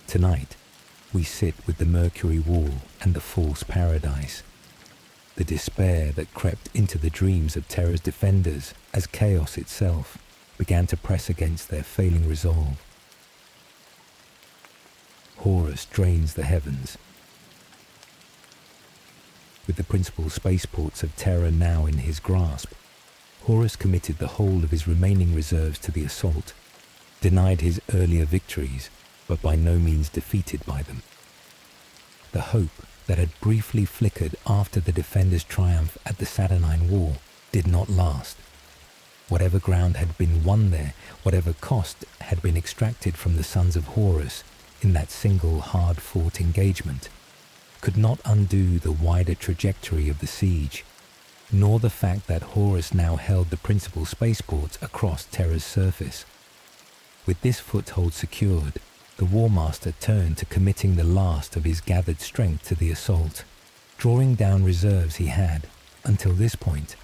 Tonight, we sit with the Mercury Wall and the false paradise, the despair that crept into the dreams of Terra's defenders as chaos itself began to press against their failing resolve. Horus drains the heavens. With the principal spaceports of Terra now in his grasp, Horus committed the whole of his remaining reserves to the assault, denied his earlier victories, but by no means defeated by them. The hope that had briefly flickered after the defenders' triumph at the Saturnine Wall did not last. Whatever ground had been won there, whatever cost had been extracted from the sons of Horus in that single hard-fought engagement, could not undo the wider trajectory of the siege, nor the fact that Horus now held the principal spaceports across Terra's surface. With this foothold secured, the War Master turned to committing the last of his gathered strength to the assault, drawing down reserves he had, until this point,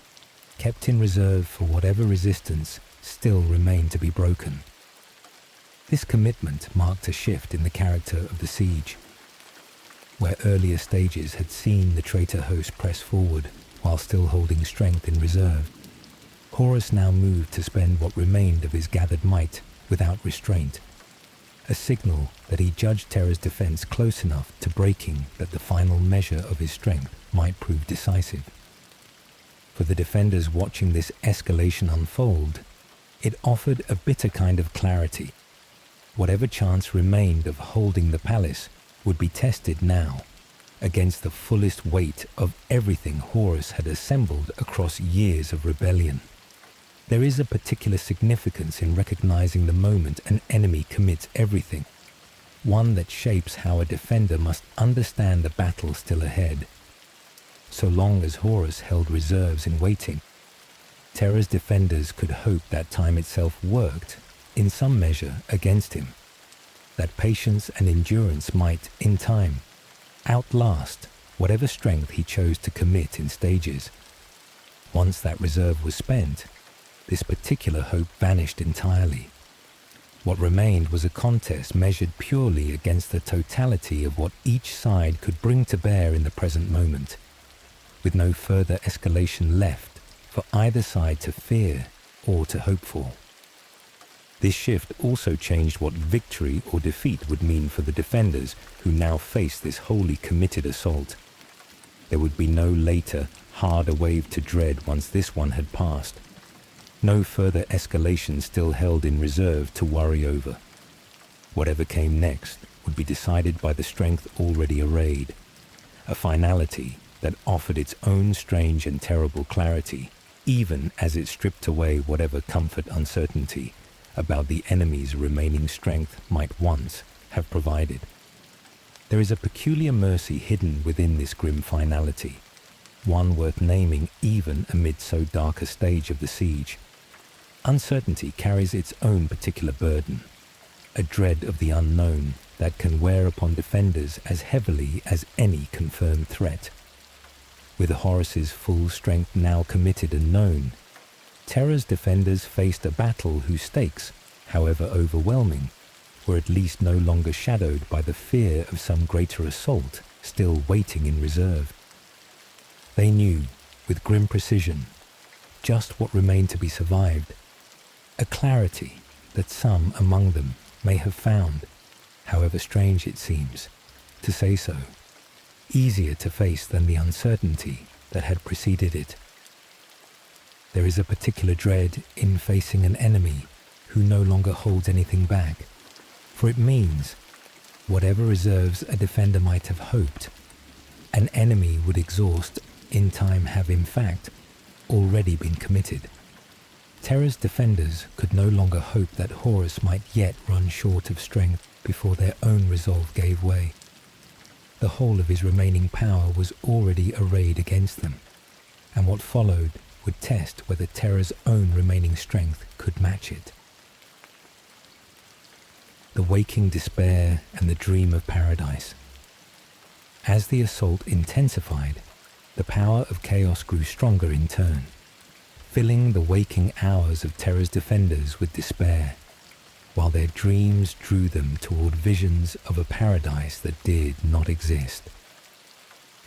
kept in reserve for whatever resistance still remained to be broken. This commitment marked a shift in the character of the siege. Where earlier stages had seen the traitor host press forward while still holding strength in reserve, Horus now moved to spend what remained of his gathered might without restraint, a signal that he judged Terra's defense close enough to breaking that the final measure of his strength might prove decisive. For the defenders watching this escalation unfold, it offered a bitter kind of clarity. Whatever chance remained of holding the palace would be tested now, against the fullest weight of everything Horus had assembled across years of rebellion. There is a particular significance in recognizing the moment an enemy commits everything, one that shapes how a defender must understand the battle still ahead. So long as Horus held reserves in waiting, Terra's defenders could hope that time itself worked, in some measure, against him, that patience and endurance might, in time, outlast whatever strength he chose to commit in stages. Once that reserve was spent, this particular hope vanished entirely. What remained was a contest measured purely against the totality of what each side could bring to bear in the present moment, with no further escalation left for either side to fear or to hope for. This shift also changed what victory or defeat would mean for the defenders who now faced this wholly committed assault. There would be no later, harder wave to dread once this one had passed. No further escalation still held in reserve to worry over. Whatever came next would be decided by the strength already arrayed, a finality that offered its own strange and terrible clarity, even as it stripped away whatever comfort uncertainty about the enemy's remaining strength might once have provided. There is a peculiar mercy hidden within this grim finality, one worth naming even amid so dark a stage of the siege. Uncertainty carries its own particular burden, a dread of the unknown that can wear upon defenders as heavily as any confirmed threat. With Horus's full strength now committed and known, Terra's defenders faced a battle whose stakes, however overwhelming, were at least no longer shadowed by the fear of some greater assault still waiting in reserve. They knew, with grim precision, just what remained to be survived, a clarity that some among them may have found, however strange it seems, to say so, easier to face than the uncertainty that had preceded it. There is a particular dread in facing an enemy who no longer holds anything back, for it means, whatever reserves a defender might have hoped, an enemy would exhaust, in time have in fact already been committed. Terra's defenders could no longer hope that Horus might yet run short of strength before their own resolve gave way. The whole of his remaining power was already arrayed against them, and what followed would test whether Terra's own remaining strength could match it. The waking despair and the dream of paradise. As the assault intensified, the power of chaos grew stronger in turn, filling the waking hours of Terra's defenders with despair, while their dreams drew them toward visions of a paradise that did not exist.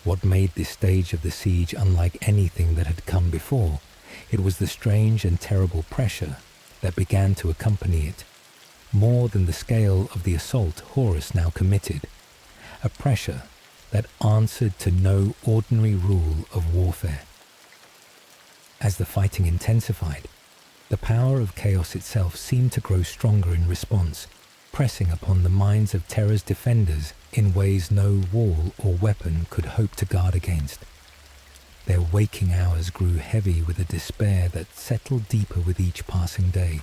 What made this stage of the siege unlike anything that had come before? It was the strange and terrible pressure that began to accompany it, more than the scale of the assault Horus now committed, a pressure that answered to no ordinary rule of warfare. As the fighting intensified, the power of chaos itself seemed to grow stronger in response, pressing upon the minds of Terra's defenders in ways no wall or weapon could hope to guard against. Their waking hours grew heavy with a despair that settled deeper with each passing day,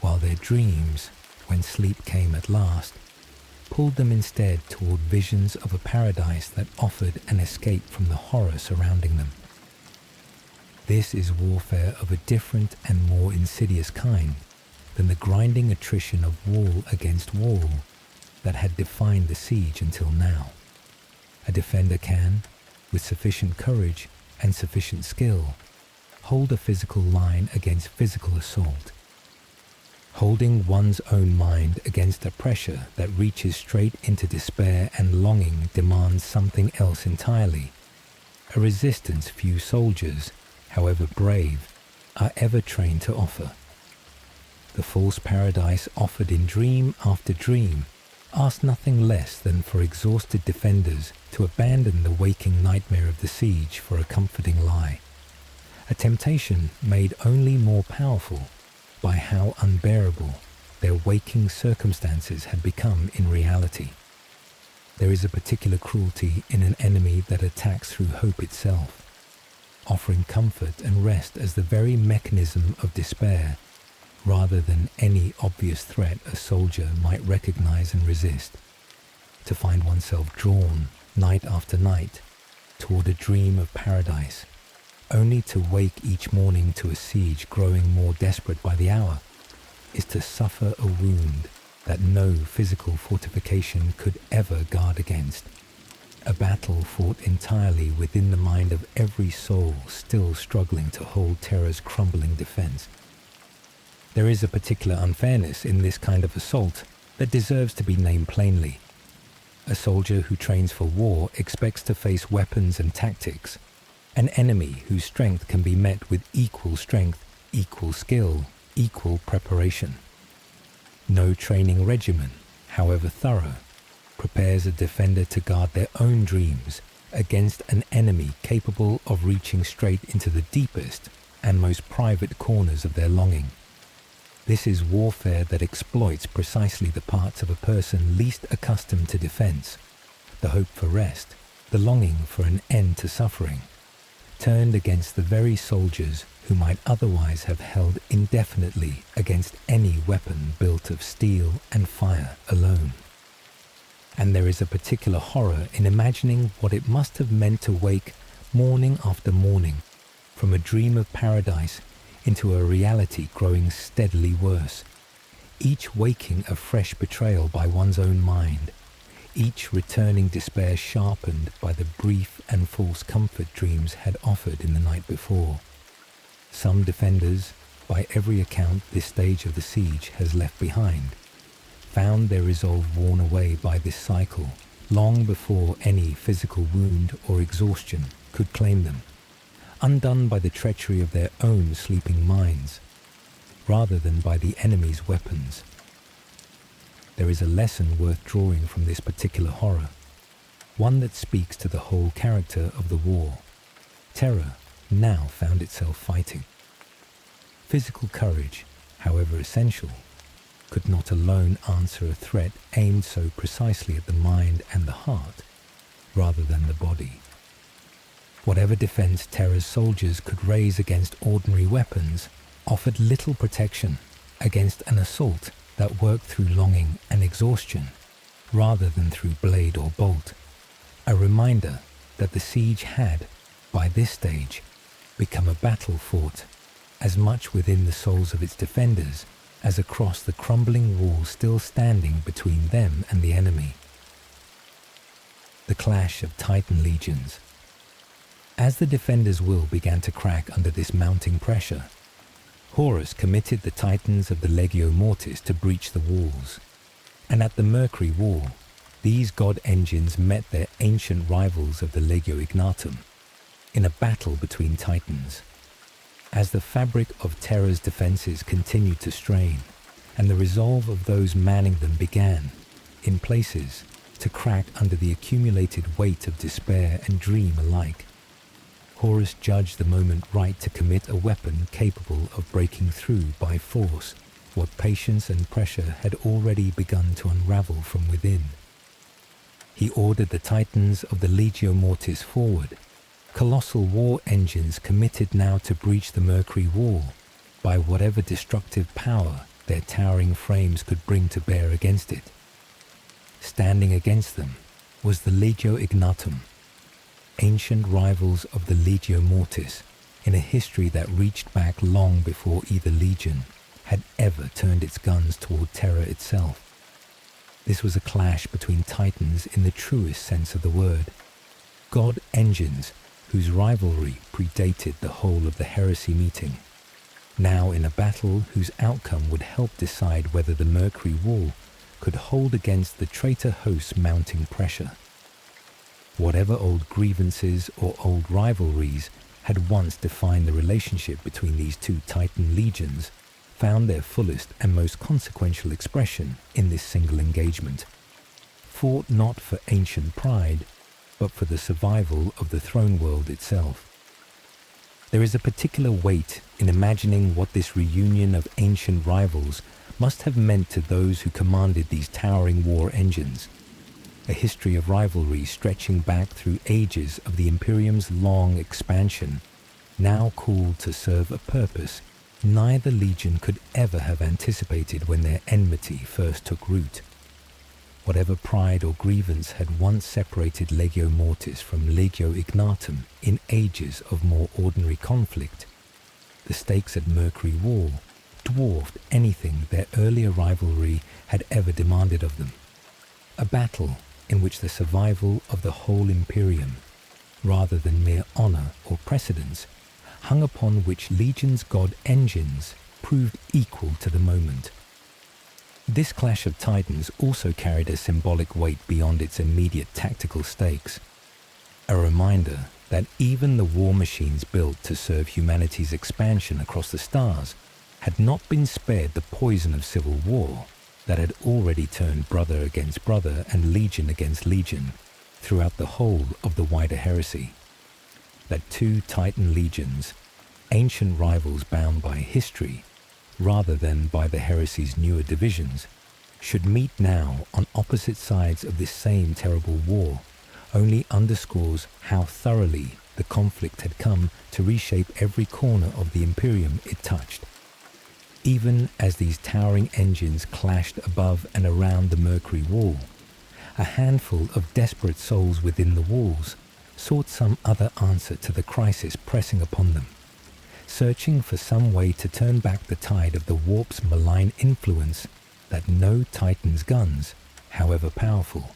while their dreams, when sleep came at last, pulled them instead toward visions of a paradise that offered an escape from the horror surrounding them. This is warfare of a different and more insidious kind than the grinding attrition of wall against wall that had defined the siege until now. A defender can, with sufficient courage and sufficient skill, hold a physical line against physical assault. Holding one's own mind against a pressure that reaches straight into despair and longing demands something else entirely, a resistance few soldiers, however brave, are ever trained to offer. The false paradise offered in dream after dream asked nothing less than for exhausted defenders to abandon the waking nightmare of the siege for a comforting lie, a temptation made only more powerful by how unbearable their waking circumstances had become in reality. There is a particular cruelty in an enemy that attacks through hope itself, offering comfort and rest as the very mechanism of despair, rather than any obvious threat a soldier might recognize and resist. To find oneself drawn, night after night, toward a dream of paradise, only to wake each morning to a siege growing more desperate by the hour, is to suffer a wound that no physical fortification could ever guard against. A battle fought entirely within the mind of every soul still struggling to hold Terra's crumbling defense. There is a particular unfairness in this kind of assault that deserves to be named plainly. A soldier who trains for war expects to face weapons and tactics, an enemy whose strength can be met with equal strength, equal skill, equal preparation. No training regimen, however thorough, prepares a defender to guard their own dreams against an enemy capable of reaching straight into the deepest and most private corners of their longing. This is warfare that exploits precisely the parts of a person least accustomed to defense, the hope for rest, the longing for an end to suffering, turned against the very soldiers who might otherwise have held indefinitely against any weapon built of steel and fire alone. And there is a particular horror in imagining what it must have meant to wake morning after morning from a dream of paradise into a reality growing steadily worse, each waking a fresh betrayal by one's own mind, each returning despair sharpened by the brief and false comfort dreams had offered in the night before. Some defenders, by every account this stage of the siege has left behind, found their resolve worn away by this cycle long before any physical wound or exhaustion could claim them, undone by the treachery of their own sleeping minds, rather than by the enemy's weapons. There is a lesson worth drawing from this particular horror, one that speaks to the whole character of the war. Terra now found itself fighting. Physical courage, however essential, could not alone answer a threat aimed so precisely at the mind and the heart, rather than the body. Whatever defense Terra's soldiers could raise against ordinary weapons offered little protection against an assault that worked through longing and exhaustion, rather than through blade or bolt. A reminder that the siege had, by this stage, become a battle fought as much within the souls of its defenders as across the crumbling wall still standing between them and the enemy. The clash of Titan legions. As the defenders' will began to crack under this mounting pressure, Horus committed the Titans of the Legio Mortis to breach the walls, and at the Mercury Wall, these god engines met their ancient rivals of the Legio Ignatum in a battle between Titans. As the fabric of Terra's defenses continued to strain, and the resolve of those manning them began, in places, to crack under the accumulated weight of despair and dream alike, Horus judged the moment right to commit a weapon capable of breaking through by force what patience and pressure had already begun to unravel from within. He ordered the Titans of the Legio Mortis forward, colossal war engines committed now to breach the Mercury Wall by whatever destructive power their towering frames could bring to bear against it. Standing against them was the Legio Ignatum, ancient rivals of the Legio Mortis in a history that reached back long before either legion had ever turned its guns toward Terra itself. This was a clash between titans in the truest sense of the word, god engines whose rivalry predated the whole of the Heresy meeting, now in a battle whose outcome would help decide whether the Mercury Wall could hold against the traitor host's mounting pressure. Whatever old grievances or old rivalries had once defined the relationship between these two Titan legions found their fullest and most consequential expression in this single engagement, fought not for ancient pride, but for the survival of the throne world itself. There is a particular weight in imagining what this reunion of ancient rivals must have meant to those who commanded these towering war engines, a history of rivalry stretching back through ages of the Imperium's long expansion, now called to serve a purpose neither legion could ever have anticipated when their enmity first took root. Whatever pride or grievance had once separated Legio Mortis from Legio Ignatum in ages of more ordinary conflict, the stakes at Mercury Wall dwarfed anything their earlier rivalry had ever demanded of them. A battle in which the survival of the whole Imperium, rather than mere honor or precedence, hung upon which Legion's god engines proved equal to the moment. This clash of titans also carried a symbolic weight beyond its immediate tactical stakes, a reminder that even the war machines built to serve humanity's expansion across the stars had not been spared the poison of civil war that had already turned brother against brother and legion against legion throughout the whole of the wider heresy. That two Titan legions, ancient rivals bound by history rather than by the heresy's newer divisions, should meet now on opposite sides of this same terrible war only underscores how thoroughly the conflict had come to reshape every corner of the Imperium it touched. Even as these towering engines clashed above and around the Mercury Wall, a handful of desperate souls within the walls sought some other answer to the crisis pressing upon them, searching for some way to turn back the tide of the warp's malign influence that no Titan's guns, however powerful,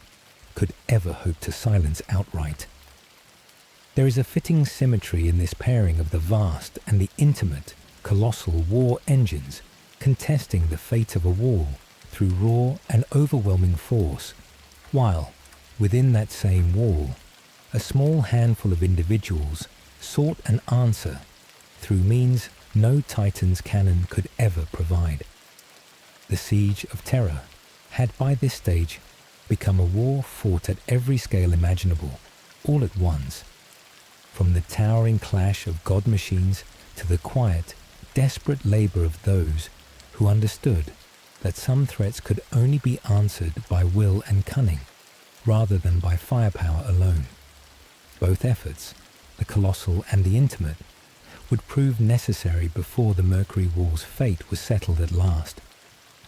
could ever hope to silence outright. There is a fitting symmetry in this pairing of the vast and the intimate, colossal war engines contesting the fate of a wall through raw and overwhelming force, while, within that same wall, a small handful of individuals sought an answer through means no Titan's cannon could ever provide. The Siege of Terra had by this stage become a war fought at every scale imaginable, all at once, from the towering clash of god machines to the quiet, desperate labor of those who understood that some threats could only be answered by will and cunning, rather than by firepower alone. Both efforts, the colossal and the intimate, would prove necessary before the Mercury Wall's fate was settled at last,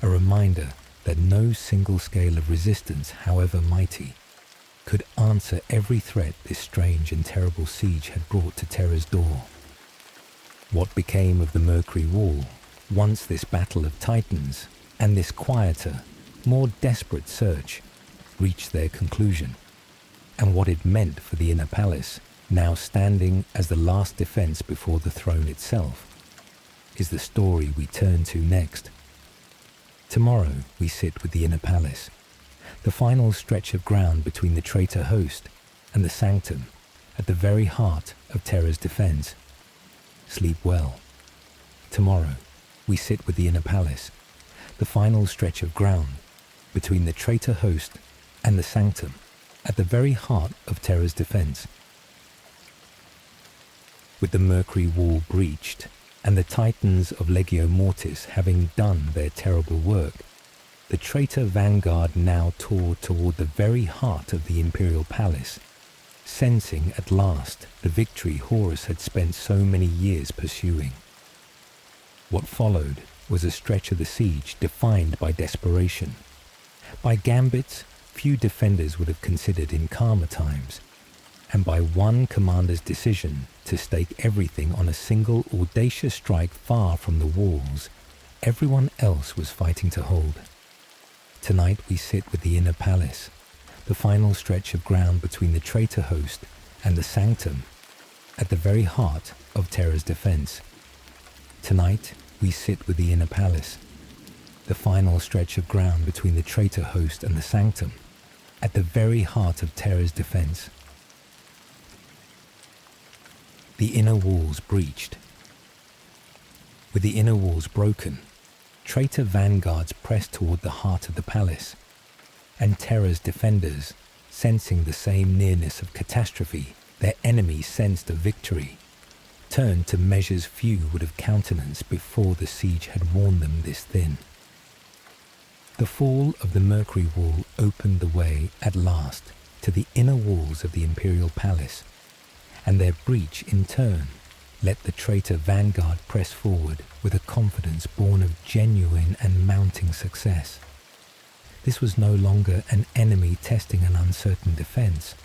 a reminder that no single scale of resistance, however mighty, could answer every threat this strange and terrible siege had brought to Terra's door. What became of the Mercury Wall once this battle of titans and this quieter, more desperate search reached their conclusion, and what it meant for the inner palace, now standing as the last defense before the throne itself, is the story we turn to next. Tomorrow we sit with the inner palace, the final stretch of ground between the traitor host and the sanctum at the very heart of Terra's defense. Sleep well. Tomorrow we sit with the inner palace, the final stretch of ground between the traitor host and the sanctum at the very heart of Terra's defense. With the Mercury Wall breached and the Titans of Legio Mortis having done their terrible work, the traitor vanguard now tore toward the very heart of the Imperial Palace, sensing at last the victory Horus had spent so many years pursuing. What followed was a stretch of the siege defined by desperation, by gambits few defenders would have considered in calmer times, and by one commander's decision to stake everything on a single audacious strike far from the walls everyone else was fighting to hold. Tonight we sit with the inner palace, the final stretch of ground between the traitor host and the sanctum, at the very heart of Terra's defense. Tonight we sit with the inner palace, the final stretch of ground between the traitor host and the sanctum, at the very heart of Terra's defense. The inner walls breached. With the inner walls broken, traitor vanguards pressed toward the heart of the palace, and Terra's defenders, sensing the same nearness of catastrophe their enemies sensed of victory, turned to measures few would have countenanced before the siege had worn them this thin. The fall of the Mercury Wall opened the way at last to the inner walls of the Imperial Palace, and their breach in turn let the traitor vanguard press forward with a confidence born of genuine and mounting success. This was no longer an enemy testing an uncertain defense,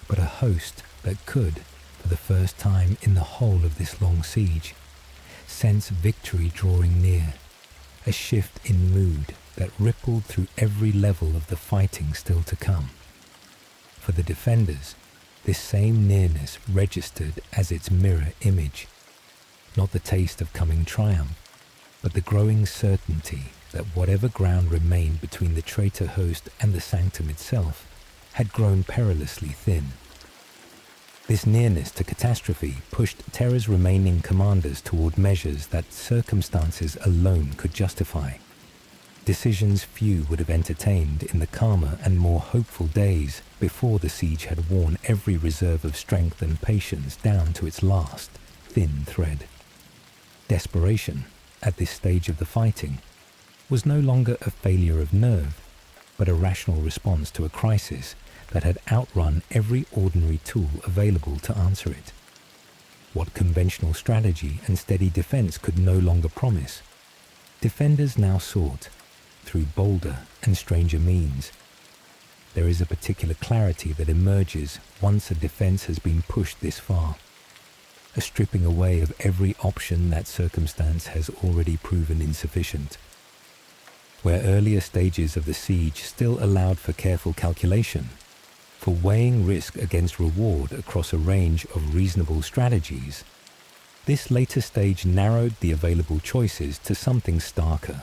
but a host that could, for the first time in the whole of this long siege, sense victory drawing near, a shift in mood that rippled through every level of the fighting still to come. For the defenders, this same nearness registered as its mirror image, not the taste of coming triumph, but the growing certainty that whatever ground remained between the traitor host and the sanctum itself had grown perilously thin. This nearness to catastrophe pushed Terra's remaining commanders toward measures that circumstances alone could justify, decisions few would have entertained in the calmer and more hopeful days before the siege had worn every reserve of strength and patience down to its last, thin thread. Desperation, at this stage of the fighting, was no longer a failure of nerve, but a rational response to a crisis that had outrun every ordinary tool available to answer it. What conventional strategy and steady defense could no longer promise, defenders now sought, through bolder and stranger means. There is a particular clarity that emerges once a defense has been pushed this far, a stripping away of every option that circumstance has already proven insufficient. Where earlier stages of the siege still allowed for careful calculation, for weighing risk against reward across a range of reasonable strategies, this later stage narrowed the available choices to something starker.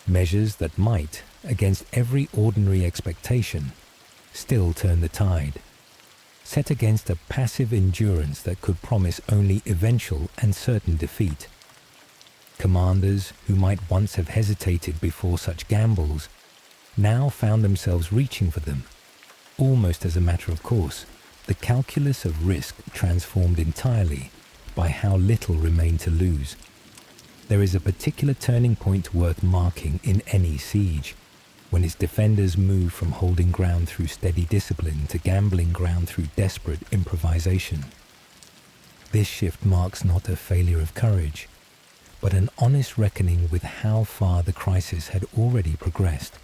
Measures that might, against every ordinary expectation, still turn the tide, set against a passive endurance that could promise only eventual and certain defeat. Commanders who might once have hesitated before such gambles now found themselves reaching for them, almost as a matter of course, the calculus of risk transformed entirely by how little remained to lose. There is a particular turning point worth marking in any siege, when its defenders move from holding ground through steady discipline to gambling ground through desperate improvisation. This shift marks not a failure of courage, but an honest reckoning with how far the crisis had already progressed,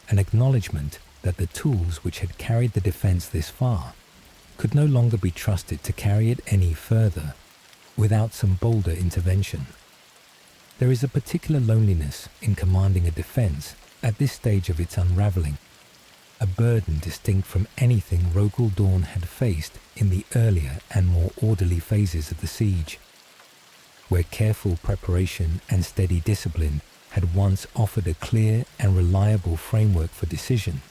an acknowledgement that the tools which had carried the defense this far could no longer be trusted to carry it any further without some bolder intervention. There is a particular loneliness in commanding a defense at this stage of its unraveling, a burden distinct from anything Rogel Dawn had faced in the earlier and more orderly phases of the siege, where careful preparation and steady discipline had once offered a clear and reliable framework for decision.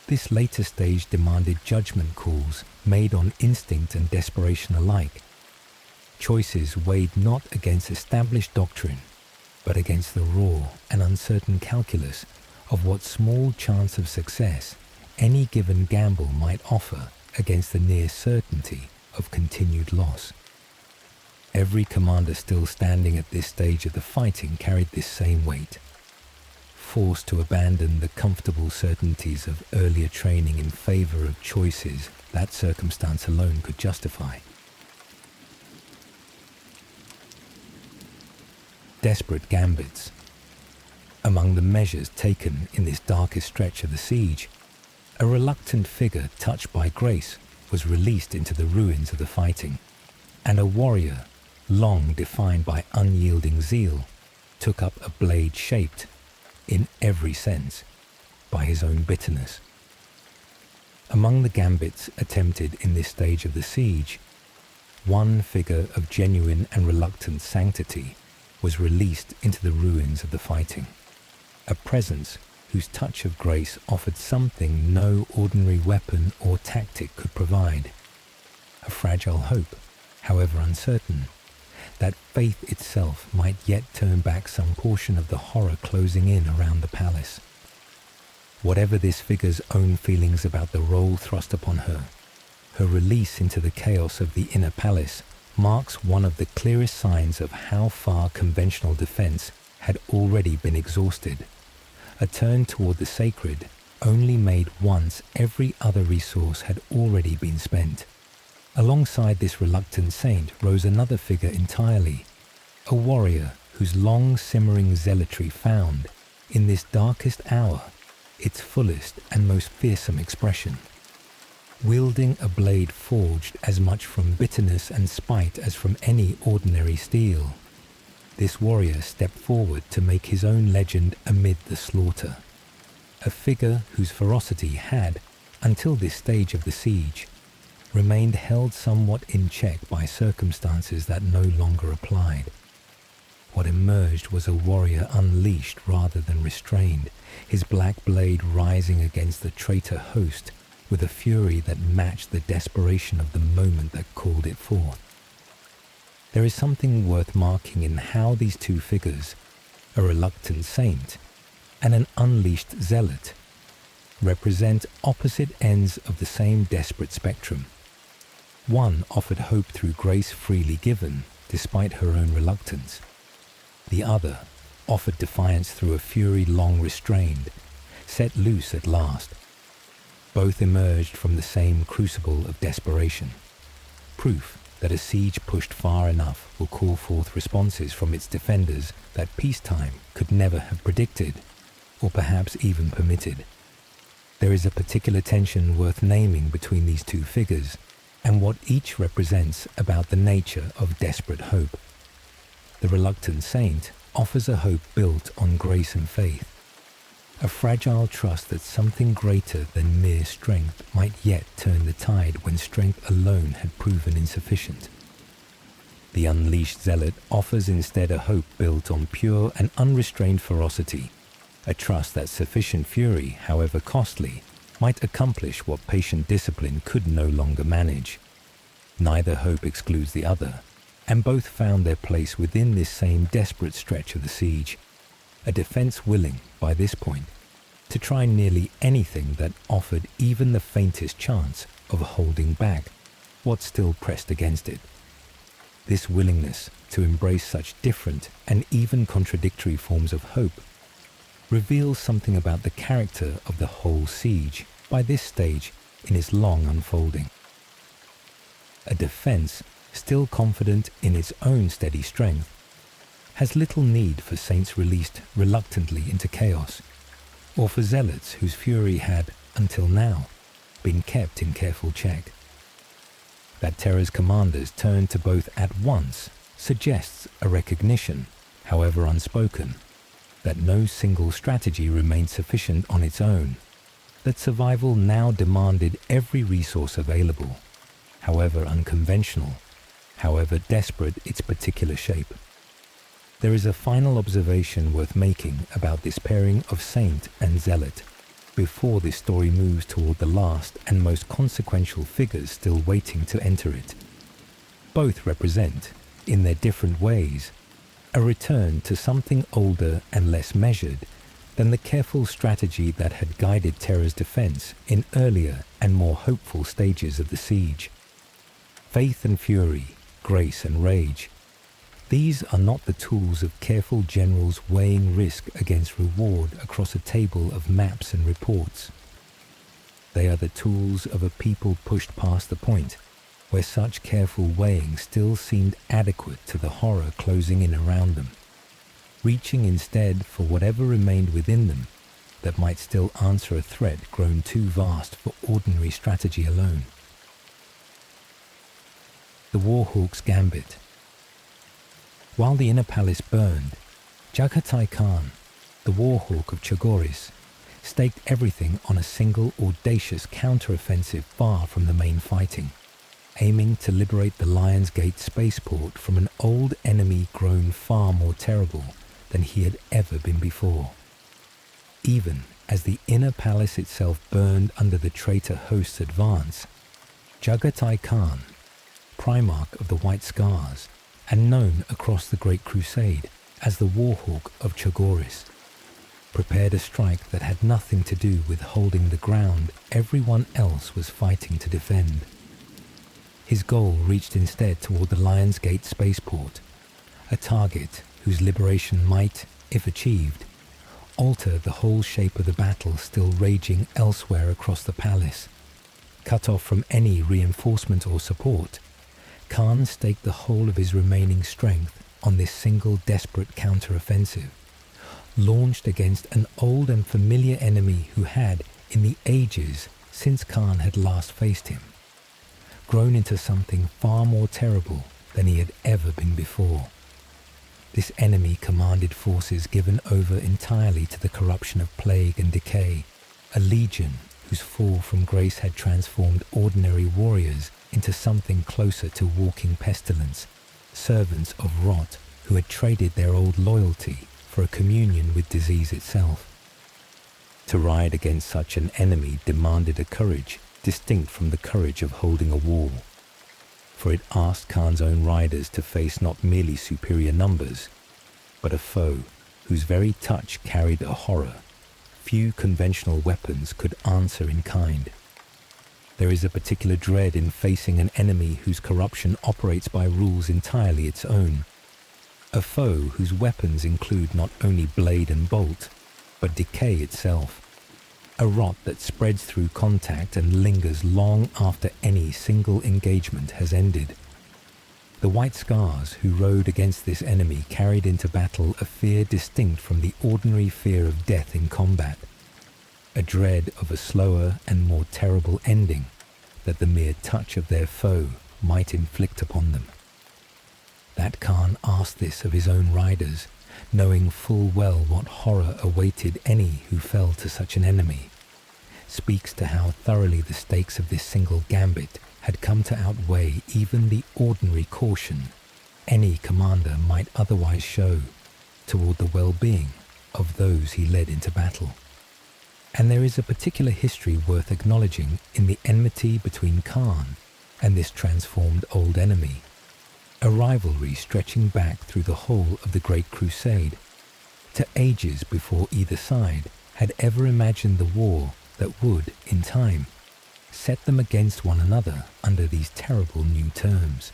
This later stage demanded judgment calls made on instinct and desperation alike, choices weighed not against established doctrine, but against the raw and uncertain calculus of what small chance of success any given gamble might offer against the near certainty of continued loss. Every commander still standing at this stage of the fighting carried this same weight, forced to abandon the comfortable certainties of earlier training in favor of choices that circumstance alone could justify. Desperate gambits. Among the measures taken in this darkest stretch of the siege, a reluctant figure touched by grace was released into the ruins of the fighting, and a warrior, long defined by unyielding zeal, took up a blade shaped, in every sense, by his own bitterness. Among the gambits attempted in this stage of the siege, one figure of genuine and reluctant sanctity was released into the ruins of the fighting, a presence whose touch of grace offered something no ordinary weapon or tactic could provide, a fragile hope, however uncertain, that faith itself might yet turn back some portion of the horror closing in around the palace. Whatever this figure's own feelings about the role thrust upon her, her release into the chaos of the inner palace marks one of the clearest signs of how far conventional defense had already been exhausted. A turn toward the sacred only made once every other resource had already been spent. Alongside this reluctant saint rose another figure entirely, a warrior whose long simmering zealotry found, in this darkest hour, its fullest and most fearsome expression. Wielding a blade forged as much from bitterness and spite as from any ordinary steel, this warrior stepped forward to make his own legend amid the slaughter. A figure whose ferocity had, until this stage of the siege, remained held somewhat in check by circumstances that no longer applied. What emerged was a warrior unleashed rather than restrained, his black blade rising against the traitor host with a fury that matched the desperation of the moment that called it forth. There is something worth marking in how these two figures, a reluctant saint and an unleashed zealot, represent opposite ends of the same desperate spectrum. One offered hope through grace freely given, despite her own reluctance. The other offered defiance through a fury long restrained, set loose at last. Both emerged from the same crucible of desperation. Proof that a siege pushed far enough will call forth responses from its defenders that peacetime could never have predicted, or perhaps even permitted. There is a particular tension worth naming between these two figures, and what each represents about the nature of desperate hope. The reluctant saint offers a hope built on grace and faith, a fragile trust that something greater than mere strength might yet turn the tide when strength alone had proven insufficient. The unleashed zealot offers instead a hope built on pure and unrestrained ferocity, a trust that sufficient fury, however costly, might accomplish what patient discipline could no longer manage. Neither hope excludes the other, and both found their place within this same desperate stretch of the siege, a defense willing, by this point, to try nearly anything that offered even the faintest chance of holding back what still pressed against it. This willingness to embrace such different and even contradictory forms of hope reveals something about the character of the whole siege by this stage in its long unfolding. A defense still confident in its own steady strength has little need for saints released reluctantly into chaos, or for zealots whose fury had, until now, been kept in careful check. That Terra's commanders turned to both at once suggests a recognition, however unspoken, that no single strategy remained sufficient on its own, that survival now demanded every resource available, however unconventional, however desperate its particular shape. There is a final observation worth making about this pairing of saint and zealot before this story moves toward the last and most consequential figures still waiting to enter it. Both represent, in their different ways, a return to something older and less measured than the careful strategy that had guided Terra's defense in earlier and more hopeful stages of the siege. Faith and fury, grace and rage, These are not the tools of careful generals weighing risk against reward across a table of maps and reports. They are the tools of a people pushed past the point where such careful weighing still seemed adequate to the horror closing in around them, reaching instead for whatever remained within them that might still answer a threat grown too vast for ordinary strategy alone. The Warhawk's Gambit. While the inner palace burned, Jaghatai Khan, the Warhawk of Chagoris, staked everything on a single audacious counter-offensive far from the main fighting, aiming to liberate the Lion's Gate spaceport from an old enemy grown far more terrible than he had ever been before. Even as the inner palace itself burned under the traitor host's advance, Jaghatai Khan, Primarch of the White Scars, and known across the Great Crusade as the Warhawk of Chagoris, prepared a strike that had nothing to do with holding the ground everyone else was fighting to defend. His goal reached instead toward the Lion's Gate spaceport, a target whose liberation might, if achieved, alter the whole shape of the battle still raging elsewhere across the palace. Cut off from any reinforcement or support, Khan staked the whole of his remaining strength on this single desperate counter-offensive, launched against an old and familiar enemy who had, in the ages since Khan had last faced him, grown into something far more terrible than he had ever been before. This enemy commanded forces given over entirely to the corruption of plague and decay, a legion whose fall from grace had transformed ordinary warriors into something closer to walking pestilence, servants of rot who had traded their old loyalty for a communion with disease itself. To ride against such an enemy demanded a courage distinct from the courage of holding a wall, for it asked Khan's own riders to face not merely superior numbers, but a foe whose very touch carried a horror few conventional weapons could answer in kind. There is a particular dread in facing an enemy whose corruption operates by rules entirely its own, a foe whose weapons include not only blade and bolt, but decay itself, a rot that spreads through contact and lingers long after any single engagement has ended. The White Scars who rode against this enemy carried into battle a fear distinct from the ordinary fear of death in combat, a dread of a slower and more terrible ending that the mere touch of their foe might inflict upon them. That Khan asked this of his own riders, knowing full well what horror awaited any who fell to such an enemy, speaks to how thoroughly the stakes of this single gambit had come to outweigh even the ordinary caution any commander might otherwise show toward the well-being of those he led into battle. And there is a particular history worth acknowledging in the enmity between Khan and this transformed old enemy, a rivalry stretching back through the whole of the Great Crusade, to ages before either side had ever imagined the war that would, in time, set them against one another under these terrible new terms.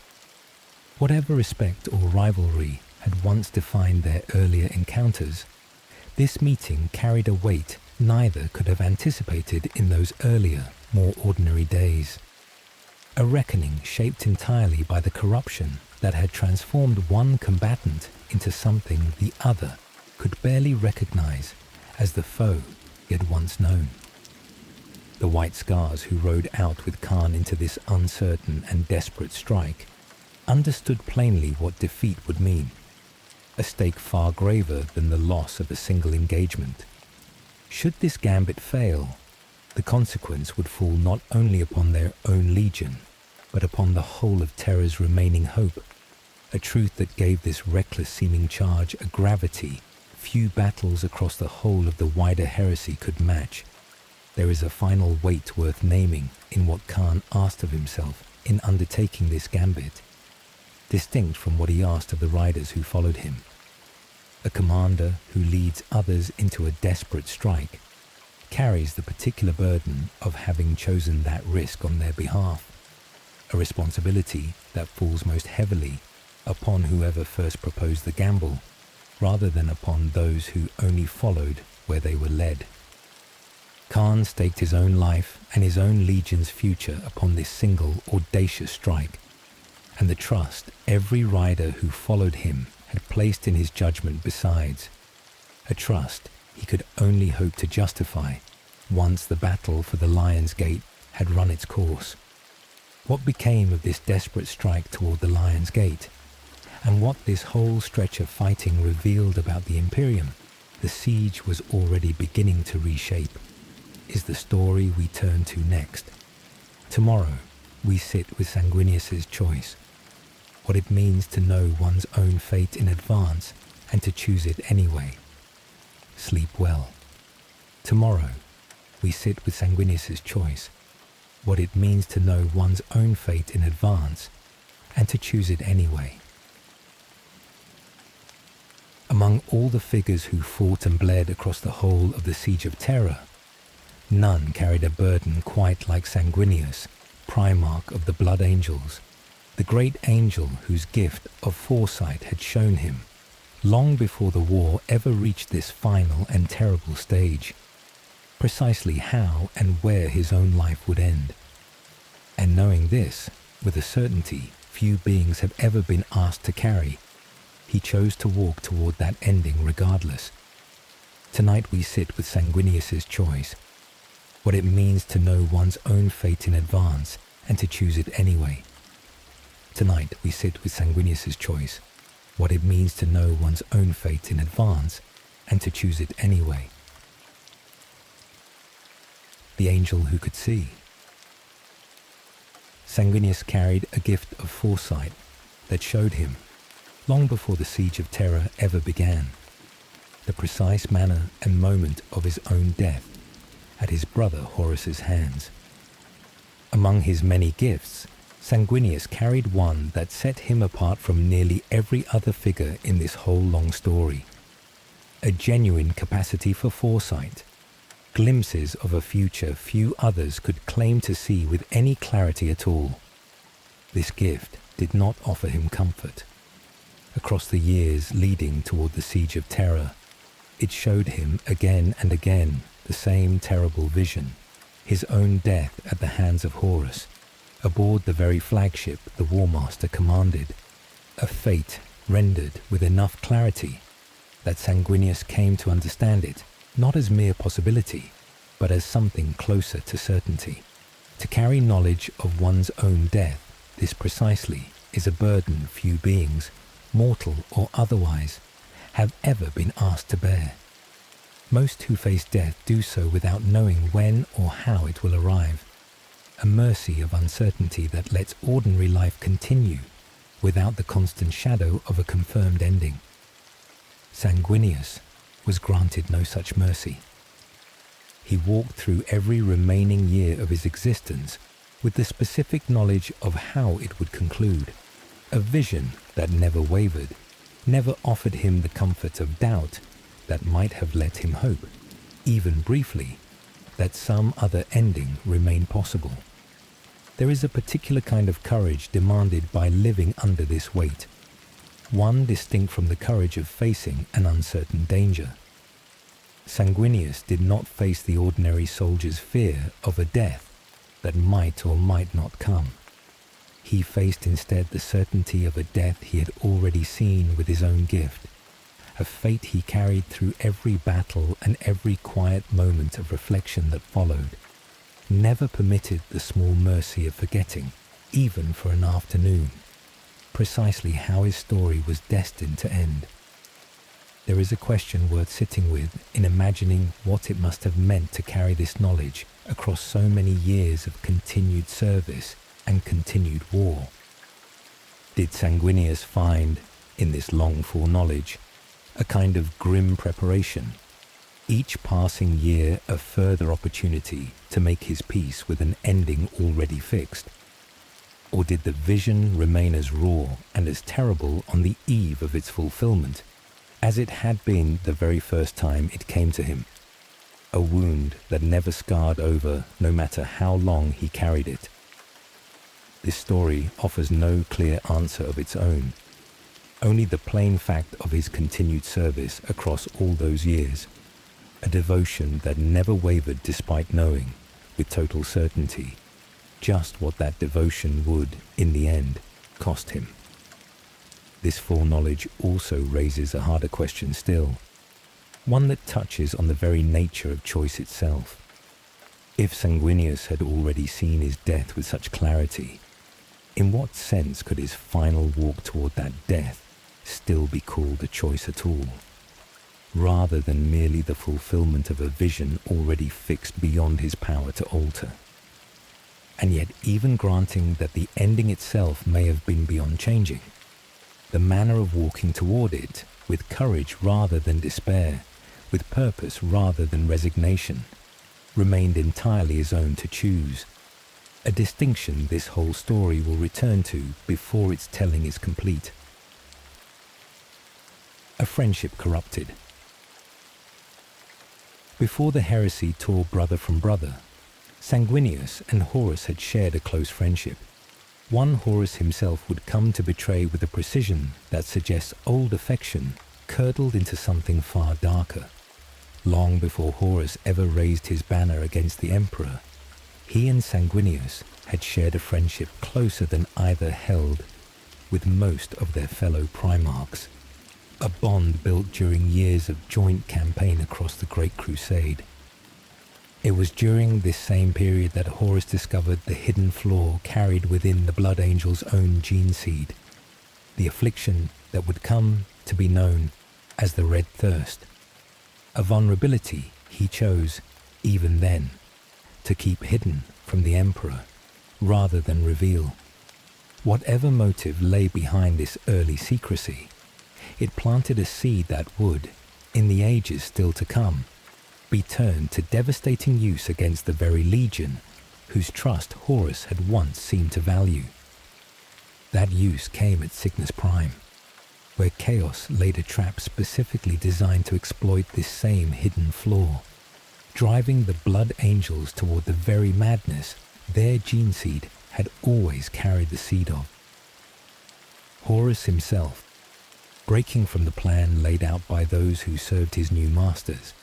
Whatever respect or rivalry had once defined their earlier encounters, this meeting carried a weight neither could have anticipated in those earlier, more ordinary days. A reckoning shaped entirely by the corruption that had transformed one combatant into something the other could barely recognize as the foe he had once known. The White Scars who rode out with Khan into this uncertain and desperate strike understood plainly what defeat would mean, a stake far graver than the loss of a single engagement. Should this gambit fail, the consequence would fall not only upon their own legion, but upon the whole of Terra's remaining hope, a truth that gave this reckless-seeming charge a gravity few battles across the whole of the wider Heresy could match. There is a final weight worth naming in what Khan asked of himself in undertaking this gambit, distinct from what he asked of the riders who followed him. A commander who leads others into a desperate strike carries the particular burden of having chosen that risk on their behalf, a responsibility that falls most heavily upon whoever first proposed the gamble, rather than upon those who only followed where they were led. Khan staked his own life and his own legion's future upon this single audacious strike, and the trust every rider who followed him had placed in his judgment besides, a trust he could only hope to justify once the battle for the Lion's Gate had run its course. What became of this desperate strike toward the Lion's Gate, and what this whole stretch of fighting revealed about the Imperium the siege was already beginning to reshape, is the story we turn to next. Tomorrow, we sit with Sanguinius's choice, what it means to know one's own fate in advance and to choose it anyway. Sleep well. Tomorrow, we sit with Sanguinius's choice, what it means to know one's own fate in advance and to choose it anyway. Among all the figures who fought and bled across the whole of the Siege of Terra, none carried a burden quite like Sanguinius, Primarch of the Blood Angels, the great angel whose gift of foresight had shown him, long before the war ever reached this final and terrible stage, precisely how and where his own life would end. And knowing this, with a certainty few beings have ever been asked to carry, he chose to walk toward that ending regardless. Tonight we sit with Sanguinius's choice, what it means to know one's own fate in advance and to choose it anyway. Tonight we sit with Sanguinius's choice, what it means to know one's own fate in advance and to choose it anyway. The angel who could see. Sanguinius carried a gift of foresight that showed him, long before the Siege of Terra ever began, the precise manner and moment of his own death at his brother Horus's hands. Among his many gifts, Sanguinius carried one that set him apart from nearly every other figure in this whole long story. A genuine capacity for foresight, glimpses of a future few others could claim to see with any clarity at all. This gift did not offer him comfort. Across the years leading toward the Siege of Terra, it showed him again and again the same terrible vision, his own death at the hands of Horus, aboard the very flagship the War Master commanded, a fate rendered with enough clarity that Sanguinius came to understand it not as mere possibility, but as something closer to certainty. To carry knowledge of one's own death, this precisely is a burden few beings, mortal or otherwise, have ever been asked to bear. Most who face death do so without knowing when or how it will arrive, a mercy of uncertainty that lets ordinary life continue without the constant shadow of a confirmed ending. Sanguinius was granted no such mercy. He walked through every remaining year of his existence with the specific knowledge of how it would conclude, a vision that never wavered, never offered him the comfort of doubt that might have let him hope, even briefly, that some other ending remained possible. There is a particular kind of courage demanded by living under this weight, one distinct from the courage of facing an uncertain danger. Sanguinius did not face the ordinary soldier's fear of a death that might or might not come. He faced instead the certainty of a death he had already seen with his own gift, a fate he carried through every battle and every quiet moment of reflection that followed, never permitted the small mercy of forgetting, even for an afternoon, precisely how his story was destined to end. There is a question worth sitting with in imagining what it must have meant to carry this knowledge across so many years of continued service and continued war. Did Sanguinius find, in this long foreknowledge, a kind of grim preparation, each passing year a further opportunity to make his peace with an ending already fixed? Or did the vision remain as raw and as terrible on the eve of its fulfillment as it had been the very first time it came to him? A wound that never scarred over no matter how long he carried it. This story offers no clear answer of its own, only the plain fact of his continued service across all those years, a devotion that never wavered despite knowing, with total certainty, just what that devotion would, in the end, cost him. This foreknowledge also raises a harder question still, one that touches on the very nature of choice itself. If Sanguinius had already seen his death with such clarity, in what sense could his final walk toward that death still be called a choice at all, rather than merely the fulfillment of a vision already fixed beyond his power to alter? And yet, even granting that the ending itself may have been beyond changing, the manner of walking toward it, with courage rather than despair, with purpose rather than resignation, remained entirely his own to choose, a distinction this whole story will return to before its telling is complete. A friendship corrupted. Before the heresy tore brother from brother, Sanguinius and Horus had shared a close friendship. One Horus himself would come to betray with a precision that suggests old affection curdled into something far darker. Long before Horus ever raised his banner against the Emperor, he and Sanguinius had shared a friendship closer than either held with most of their fellow Primarchs, a bond built during years of joint campaign across the Great Crusade. It was during this same period that Horus discovered the hidden flaw carried within the Blood Angel's own gene seed, the affliction that would come to be known as the Red Thirst, a vulnerability he chose, even then, to keep hidden from the Emperor rather than reveal. Whatever motive lay behind this early secrecy, it planted a seed that would, in the ages still to come, be turned to devastating use against the very legion whose trust Horus had once seemed to value. That use came at Cygnus Prime, where Chaos laid a trap specifically designed to exploit this same hidden flaw, driving the Blood Angels toward the very madness their gene seed had always carried the seed of. Horus himself, breaking from the plan laid out by those who served his new masters,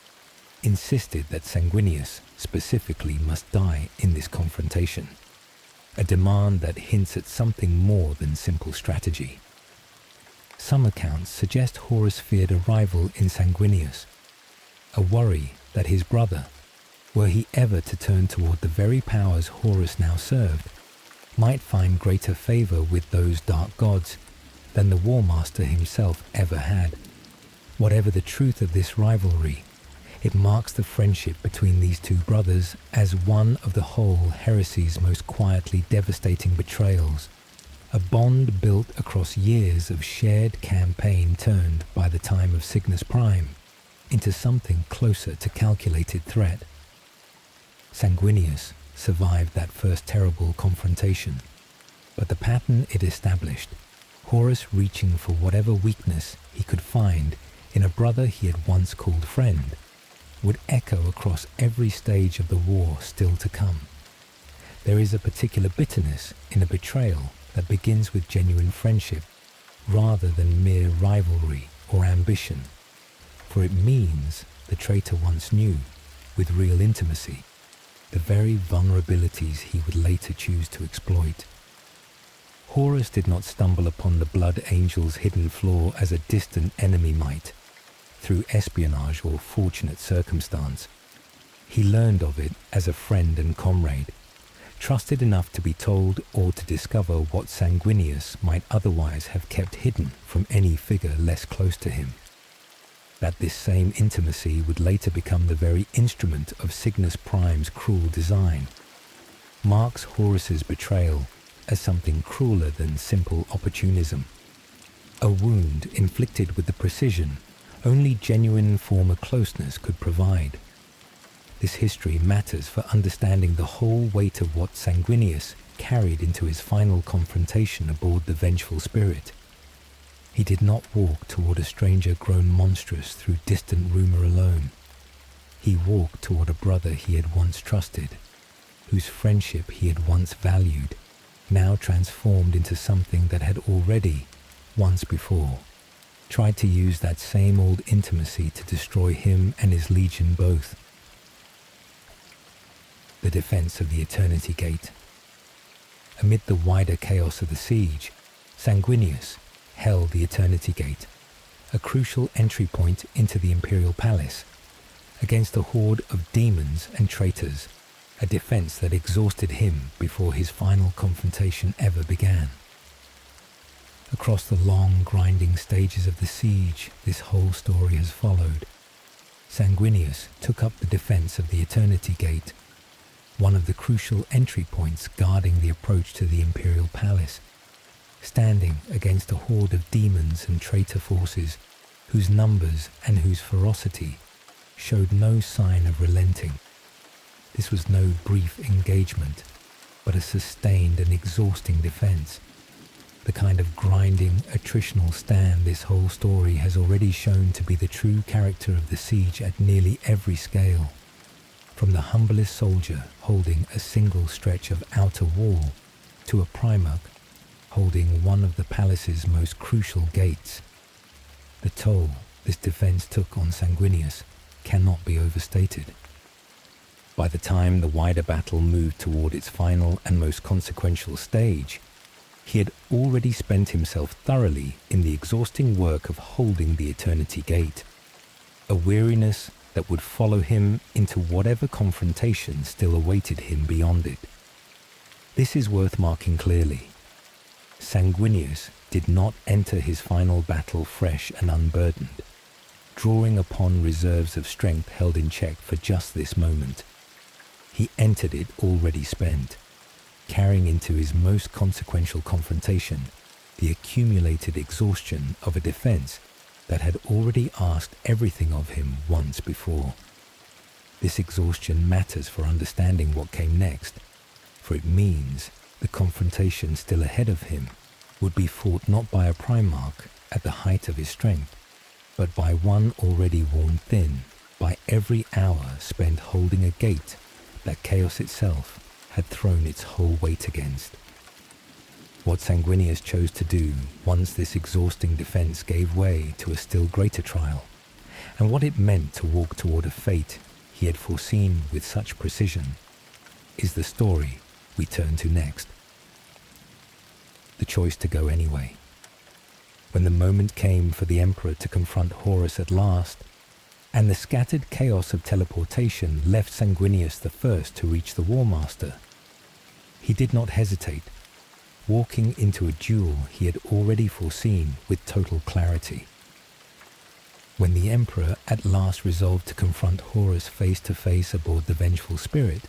insisted that Sanguinius specifically must die in this confrontation, a demand that hints at something more than simple strategy. Some accounts suggest Horus feared a rival in Sanguinius, a worry that his brother, were he ever to turn toward the very powers Horus now served, might find greater favor with those dark gods than the War Master himself ever had. Whatever the truth of this rivalry, it marks the friendship between these two brothers as one of the whole Heresy's most quietly devastating betrayals, a bond built across years of shared campaign turned, by the time of Cygnus Prime, into something closer to calculated threat. Sanguinius survived that first terrible confrontation, but the pattern it established, Horus reaching for whatever weakness he could find in a brother he had once called friend, would echo across every stage of the war still to come. There is a particular bitterness in a betrayal that begins with genuine friendship rather than mere rivalry or ambition, for it means the traitor once knew, with real intimacy, the very vulnerabilities he would later choose to exploit. Horus did not stumble upon the Blood Angel's hidden flaw as a distant enemy might, through espionage or fortunate circumstance. He learned of it as a friend and comrade, trusted enough to be told or to discover what Sanguinius might otherwise have kept hidden from any figure less close to him. That this same intimacy would later become the very instrument of Cygnus Prime's cruel design marks Horus's betrayal as something crueler than simple opportunism, a wound inflicted with the precision only genuine former closeness could provide. This history matters for understanding the whole weight of what Sanguinius carried into his final confrontation aboard the Vengeful Spirit. He did not walk toward a stranger grown monstrous through distant rumor alone. He walked toward a brother he had once trusted, whose friendship he had once valued, now transformed into something that had already, once before, tried to use that same old intimacy to destroy him and his legion both. The defense of the Eternity Gate. Amid the wider chaos of the siege, Sanguinius held the Eternity Gate, a crucial entry point into the Imperial Palace, against a horde of demons and traitors, a defense that exhausted him before his final confrontation ever began. Across the long, grinding stages of the siege this whole story has followed, Sanguinius took up the defense of the Eternity Gate, one of the crucial entry points guarding the approach to the Imperial Palace, standing against a horde of demons and traitor forces whose numbers and whose ferocity showed no sign of relenting. This was no brief engagement, but a sustained and exhausting defense, the kind of grinding, attritional stand this whole story has already shown to be the true character of the siege at nearly every scale. From the humblest soldier holding a single stretch of outer wall to a primarch holding one of the palace's most crucial gates. The toll this defense took on Sanguinius cannot be overstated. By the time the wider battle moved toward its final and most consequential stage, he had already spent himself thoroughly in the exhausting work of holding the Eternity Gate, a weariness that would follow him into whatever confrontation still awaited him beyond it. This is worth marking clearly. Sanguinius did not enter his final battle fresh and unburdened, drawing upon reserves of strength held in check for just this moment. He entered it already spent, carrying into his most consequential confrontation the accumulated exhaustion of a defense that had already asked everything of him once before. This exhaustion matters for understanding what came next, for it means the confrontation still ahead of him would be fought not by a primarch at the height of his strength, but by one already worn thin by every hour spent holding a gate that chaos itself had thrown its whole weight against. What Sanguinius chose to do once this exhausting defense gave way to a still greater trial, and what it meant to walk toward a fate he had foreseen with such precision, is the story we turn to next. The choice to go anyway. When the moment came for the Emperor to confront Horus at last, and the scattered chaos of teleportation left Sanguinius the first to reach the War Master, he did not hesitate, walking into a duel he had already foreseen with total clarity. When the Emperor at last resolved to confront Horus face to face aboard the Vengeful Spirit,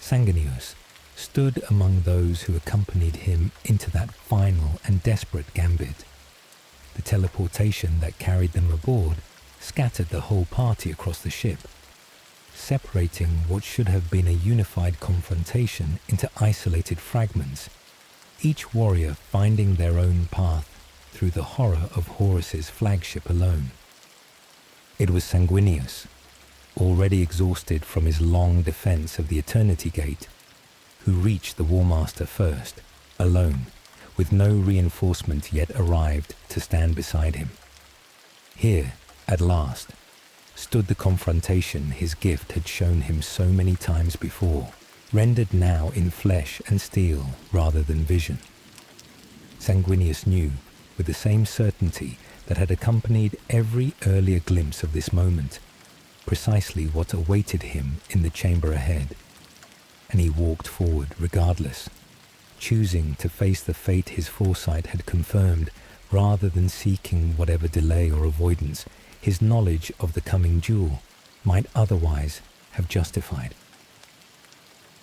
Sanguinius stood among those who accompanied him into that final and desperate gambit. The teleportation that carried them aboard scattered the whole party across the ship, separating what should have been a unified confrontation into isolated fragments, each warrior finding their own path through the horror of Horus's flagship alone. It was Sanguinius, already exhausted from his long defense of the Eternity Gate, who reached the War Master first, alone, with no reinforcement yet arrived to stand beside him. Here, at last, stood the confrontation his gift had shown him so many times before, rendered now in flesh and steel rather than vision. Sanguinius knew, with the same certainty that had accompanied every earlier glimpse of this moment, precisely what awaited him in the chamber ahead, and he walked forward regardless, choosing to face the fate his foresight had confirmed rather than seeking whatever delay or avoidance his knowledge of the coming duel might otherwise have justified.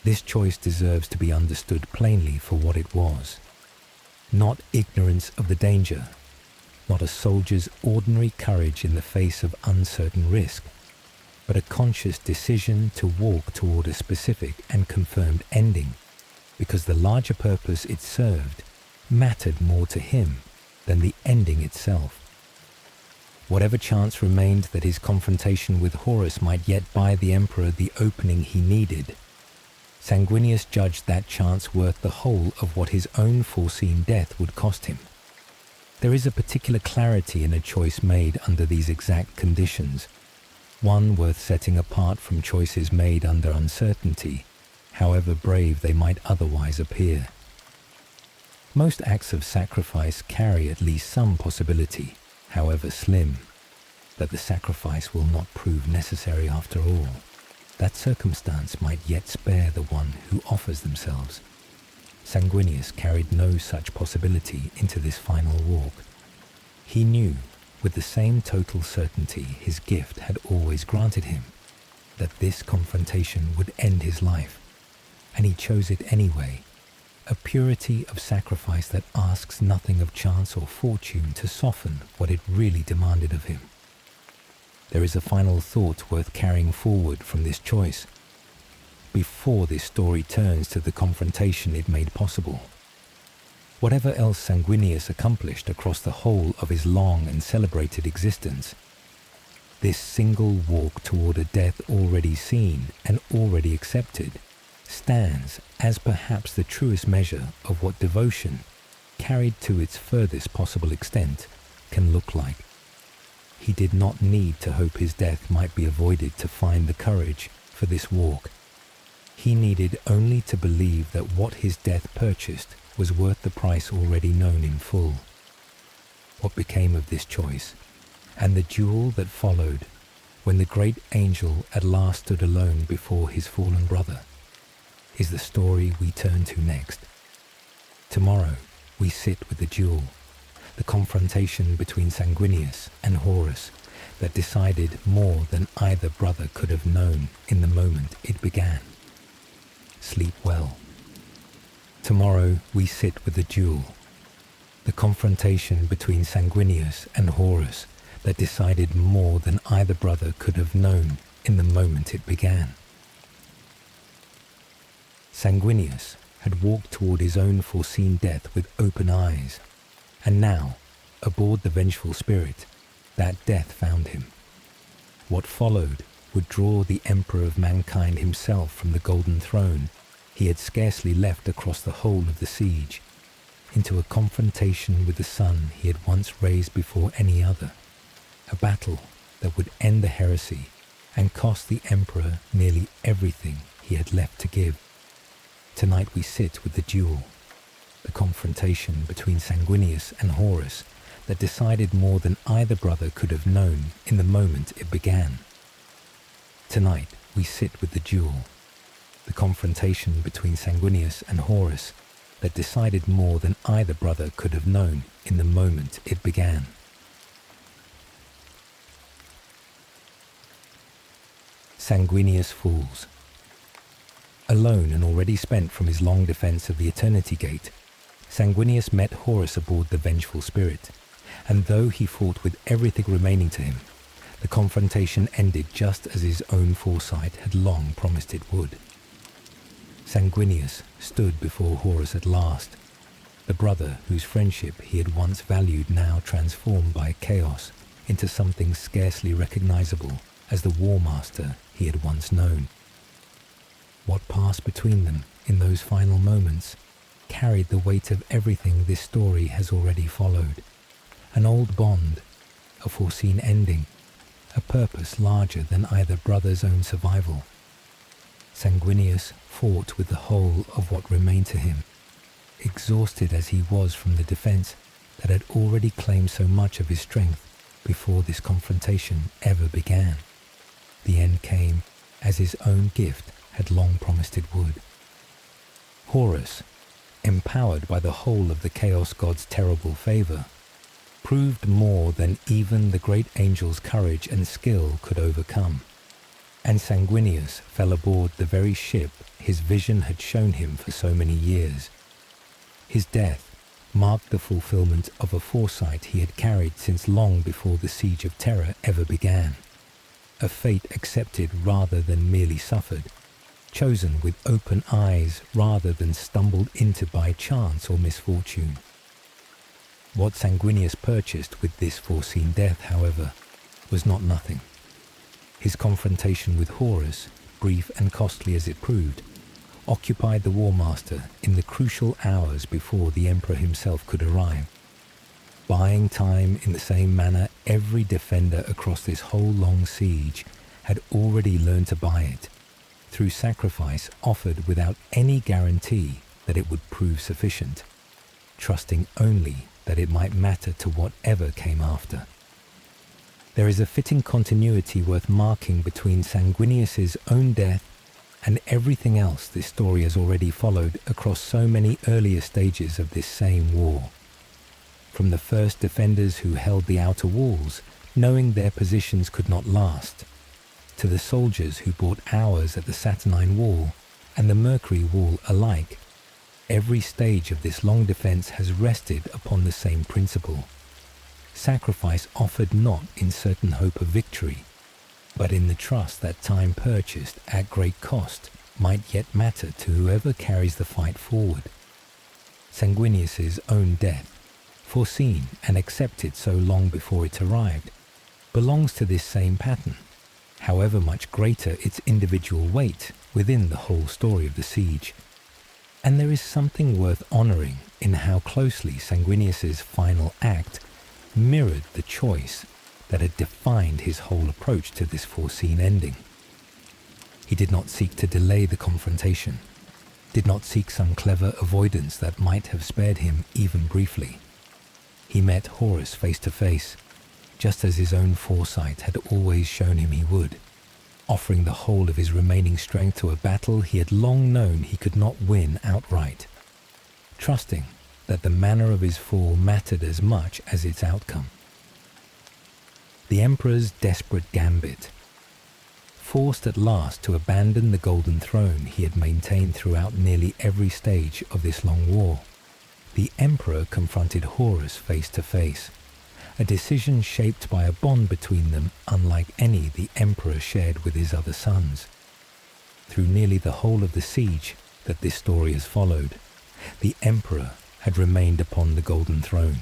This choice deserves to be understood plainly for what it was. Not ignorance of the danger, not a soldier's ordinary courage in the face of uncertain risk, but a conscious decision to walk toward a specific and confirmed ending, because the larger purpose it served mattered more to him than the ending itself. Whatever chance remained that his confrontation with Horus might yet buy the Emperor the opening he needed, Sanguinius judged that chance worth the whole of what his own foreseen death would cost him. There is a particular clarity in a choice made under these exact conditions, one worth setting apart from choices made under uncertainty, however brave they might otherwise appear. Most acts of sacrifice carry at least some possibility, however slim, that the sacrifice will not prove necessary after all. That circumstance might yet spare the one who offers themselves. Sanguinius carried no such possibility into this final walk. He knew, with the same total certainty his gift had always granted him, that this confrontation would end his life, and he chose it anyway, a purity of sacrifice that asks nothing of chance or fortune to soften what it really demanded of him. There is a final thought worth carrying forward from this choice, before this story turns to the confrontation it made possible. Whatever else Sanguinius accomplished across the whole of his long and celebrated existence, this single walk toward a death already seen and already accepted stands as perhaps the truest measure of what devotion, carried to its furthest possible extent, can look like. He did not need to hope his death might be avoided to find the courage for this walk. He needed only to believe that what his death purchased was worth the price already known in full. What became of this choice, and the duel that followed, when the great angel at last stood alone before his fallen brother, is the story we turn to next. Tomorrow we sit with the duel, the confrontation between Sanguinius and Horus that decided more than either brother could have known in the moment it began. Sleep well. Tomorrow we sit with the duel, the confrontation between Sanguinius and Horus that decided more than either brother could have known in the moment it began. Sanguinius had walked toward his own foreseen death with open eyes, and now, aboard the Vengeful Spirit, that death found him. What followed would draw the Emperor of mankind himself from the golden throne he had scarcely left across the whole of the siege, into a confrontation with the sun he had once raised before any other, a battle that would end the heresy and cost the Emperor nearly everything he had left to give. Tonight we sit with the duel, the confrontation between Sanguinius and Horus that decided more than either brother could have known in the moment it began. Tonight we sit with the duel, the confrontation between Sanguinius and Horus that decided more than either brother could have known in the moment it began. Sanguinius falls. Alone and already spent from his long defense of the Eternity Gate, Sanguinius met Horus aboard the Vengeful Spirit, and though he fought with everything remaining to him, the confrontation ended just as his own foresight had long promised it would. Sanguinius stood before Horus at last, the brother whose friendship he had once valued now transformed by chaos into something scarcely recognizable as the War Master he had once known. What passed between them in those final moments carried the weight of everything this story has already followed. An old bond, a foreseen ending, a purpose larger than either brother's own survival. Sanguinius fought with the whole of what remained to him, exhausted as he was from the defense that had already claimed so much of his strength before this confrontation ever began. The end came as his own gift had long promised it would. Horus, empowered by the whole of the Chaos God's terrible favor, proved more than even the great angel's courage and skill could overcome, and Sanguinius fell aboard the very ship his vision had shown him for so many years. His death marked the fulfillment of a foresight he had carried since long before the Siege of Terra ever began, a fate accepted rather than merely suffered, chosen with open eyes rather than stumbled into by chance or misfortune. What Sanguinius purchased with this foreseen death, however, was not nothing. His confrontation with Horus, brief and costly as it proved, occupied the War Master in the crucial hours before the Emperor himself could arrive. buying time in the same manner every defender across this whole long siege had already learned to buy it, through sacrifice offered without any guarantee that it would prove sufficient, trusting only that it might matter to whatever came after. There is a fitting continuity worth marking between Sanguinius's own death and everything else this story has already followed across so many earlier stages of this same war. From the first defenders who held the outer walls, knowing their positions could not last, to the soldiers who bought hours at the Saturnine Wall and the Mercury Wall alike, every stage of this long defense has rested upon the same principle. Sacrifice offered not in certain hope of victory, but in the trust that time purchased at great cost might yet matter to whoever carries the fight forward. Sanguinius's own death, foreseen and accepted so long before it arrived, belongs to this same pattern, however much greater its individual weight within the whole story of the siege. And there is something worth honouring in how closely Sanguinius's final act mirrored the choice that had defined his whole approach to this foreseen ending. He did not seek to delay the confrontation, did not seek some clever avoidance that might have spared him even briefly. He met Horus face to face, just as his own foresight had always shown him he would, offering the whole of his remaining strength to a battle he had long known he could not win outright, trusting that the manner of his fall mattered as much as its outcome. The Emperor's desperate gambit. Forced at last to abandon the golden throne he had maintained throughout nearly every stage of this long war, the Emperor confronted Horus face to face, a decision shaped by a bond between them unlike any the Emperor shared with his other sons. Through nearly the whole of the siege that this story has followed, the Emperor had remained upon the golden throne,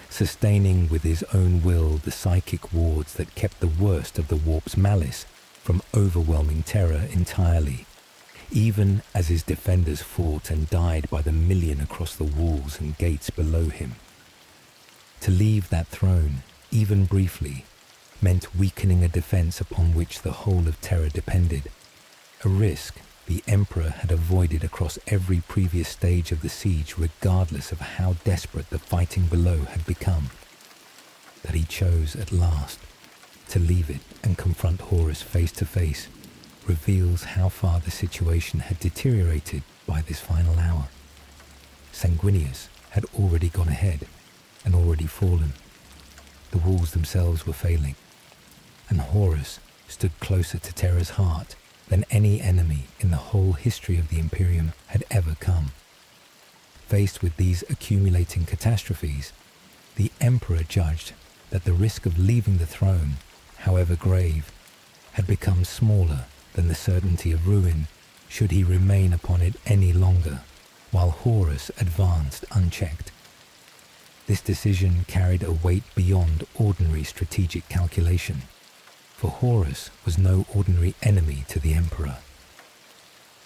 sustaining with his own will the psychic wards that kept the worst of the warp's malice from overwhelming Terra entirely, even as his defenders fought and died by the million across the walls and gates below him. To leave that throne, even briefly, meant weakening a defense upon which the whole of Terra depended, a risk the Emperor had avoided across every previous stage of the siege regardless of how desperate the fighting below had become. That he chose at last to leave it and confront Horus face to face reveals how far the situation had deteriorated by this final hour. Sanguinius had already gone ahead and already fallen. The walls themselves were failing, and Horus stood closer to Terra's heart than any enemy in the whole history of the Imperium had ever come. Faced with these accumulating catastrophes, the Emperor judged that the risk of leaving the throne, however grave, had become smaller than the certainty of ruin should he remain upon it any longer, while Horus advanced unchecked. This decision carried a weight beyond ordinary strategic calculation, for Horus was no ordinary enemy to the Emperor.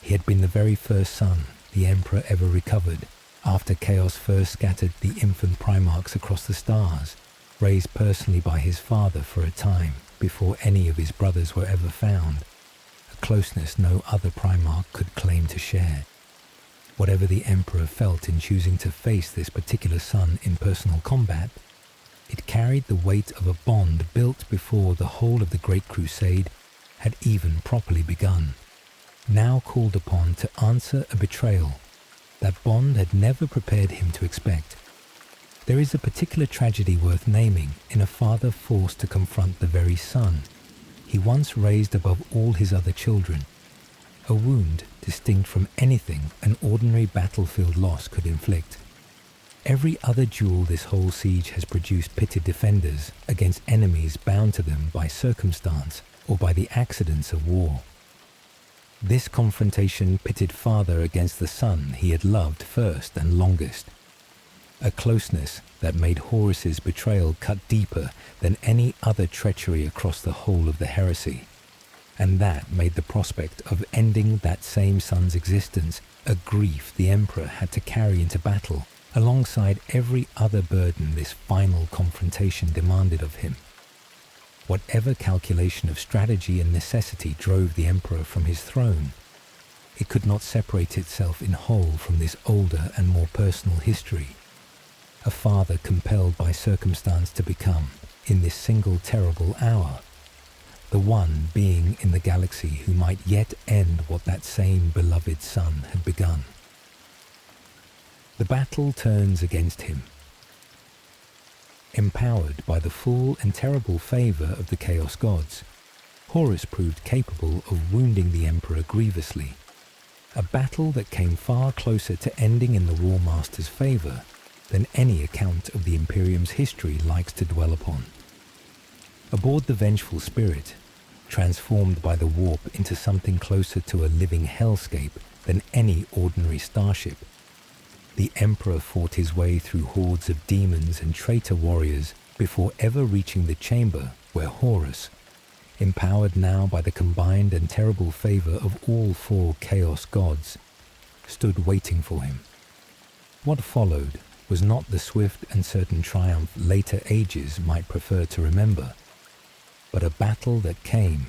He had been the very first son the Emperor ever recovered after chaos first scattered the infant Primarchs across the stars, raised personally by his father for a time before any of his brothers were ever found, a closeness no other Primarch could claim to share. Whatever the Emperor felt in choosing to face this particular son in personal combat, it carried the weight of a bond built before the whole of the Great Crusade had even properly begun, now called upon to answer a betrayal that bond had never prepared him to expect. There is a particular tragedy worth naming in a father forced to confront the very son he once raised above all his other children, a wound distinct from anything an ordinary battlefield loss could inflict. Every other duel this whole siege has produced pitted defenders against enemies bound to them by circumstance or by the accidents of war. This confrontation pitted father against the son he had loved first and longest, a closeness that made Horus's betrayal cut deeper than any other treachery across the whole of the Heresy, and that made the prospect of ending that same son's existence a grief the Emperor had to carry into battle alongside every other burden this final confrontation demanded of him. Whatever calculation of strategy and necessity drove the Emperor from his throne, it could not separate itself in whole from this older and more personal history. A father compelled by circumstance to become, in this single terrible hour, the one being in the galaxy who might yet end what that same beloved son had begun. The battle turns against him. Empowered by the full and terrible favour of the Chaos Gods, Horus proved capable of wounding the Emperor grievously, a battle that came far closer to ending in the War Master's favour than any account of the Imperium's history likes to dwell upon. Aboard the Vengeful Spirit, transformed by the warp into something closer to a living hellscape than any ordinary starship, the Emperor fought his way through hordes of demons and traitor warriors before ever reaching the chamber where Horus, empowered now by the combined and terrible favour of all four Chaos Gods, stood waiting for him. What followed was not the swift and certain triumph later ages might prefer to remember, but a battle that came,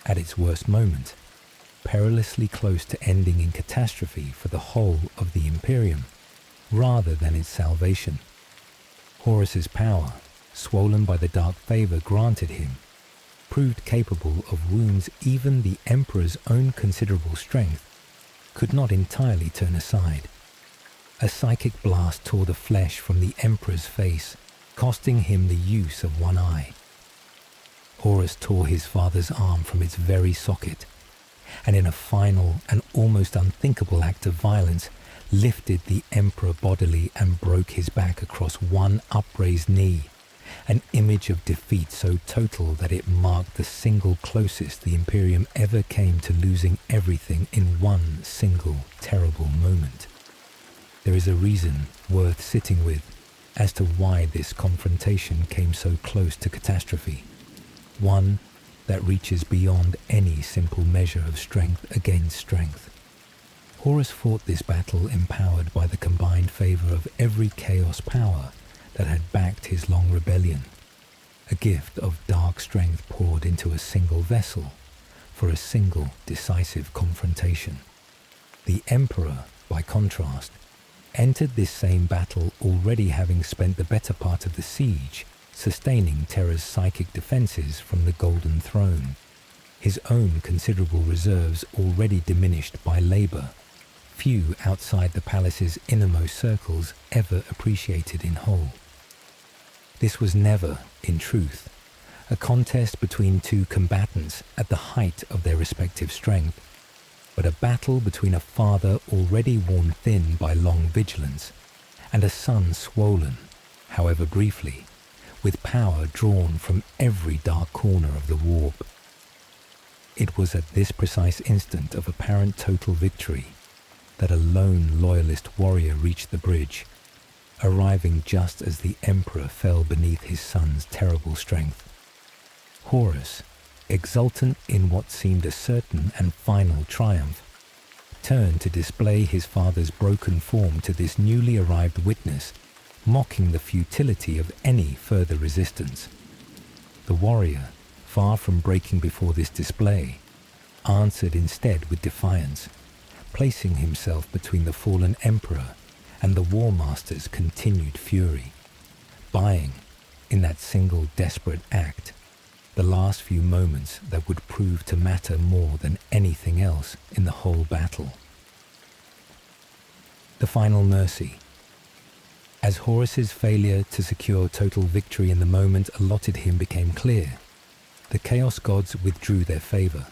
at its worst moment, perilously close to ending in catastrophe for the whole of the Imperium, rather than its salvation. Horus's power, swollen by the dark favour granted him, proved capable of wounds even the Emperor's own considerable strength could not entirely turn aside. A psychic blast tore the flesh from the Emperor's face, costing him the use of one eye. Horus tore his father's arm from its very socket, and in a final and almost unthinkable act of violence, lifted the Emperor bodily and broke his back across one upraised knee, an image of defeat so total that it marked the single closest the Imperium ever came to losing everything in one single terrible moment. There is a reason worth sitting with as to why this confrontation came so close to catastrophe, one that reaches beyond any simple measure of strength against strength. Horus fought this battle empowered by the combined favour of every chaos power that had backed his long rebellion, a gift of dark strength poured into a single vessel for a single decisive confrontation. The Emperor, by contrast, entered this same battle already having spent the better part of the siege sustaining Terra's psychic defences from the Golden Throne, his own considerable reserves already diminished by labour, few outside the palace's innermost circles ever appreciated in whole. This was never, in truth, a contest between two combatants at the height of their respective strength, but a battle between a father already worn thin by long vigilance, and a son swollen, however briefly, with power drawn from every dark corner of the warp. It was at this precise instant of apparent total victory that a lone loyalist warrior reached the bridge, arriving just as the Emperor fell beneath his son's terrible strength. Horus, exultant in what seemed a certain and final triumph, turned to display his father's broken form to this newly arrived witness, mocking the futility of any further resistance. The warrior, far from breaking before this display, answered instead with defiance, placing himself between the fallen Emperor and the War Master's continued fury, buying, in that single desperate act, the last few moments that would prove to matter more than anything else in the whole battle. The final mercy. As Horus's failure to secure total victory in the moment allotted him became clear, the Chaos Gods withdrew their favour,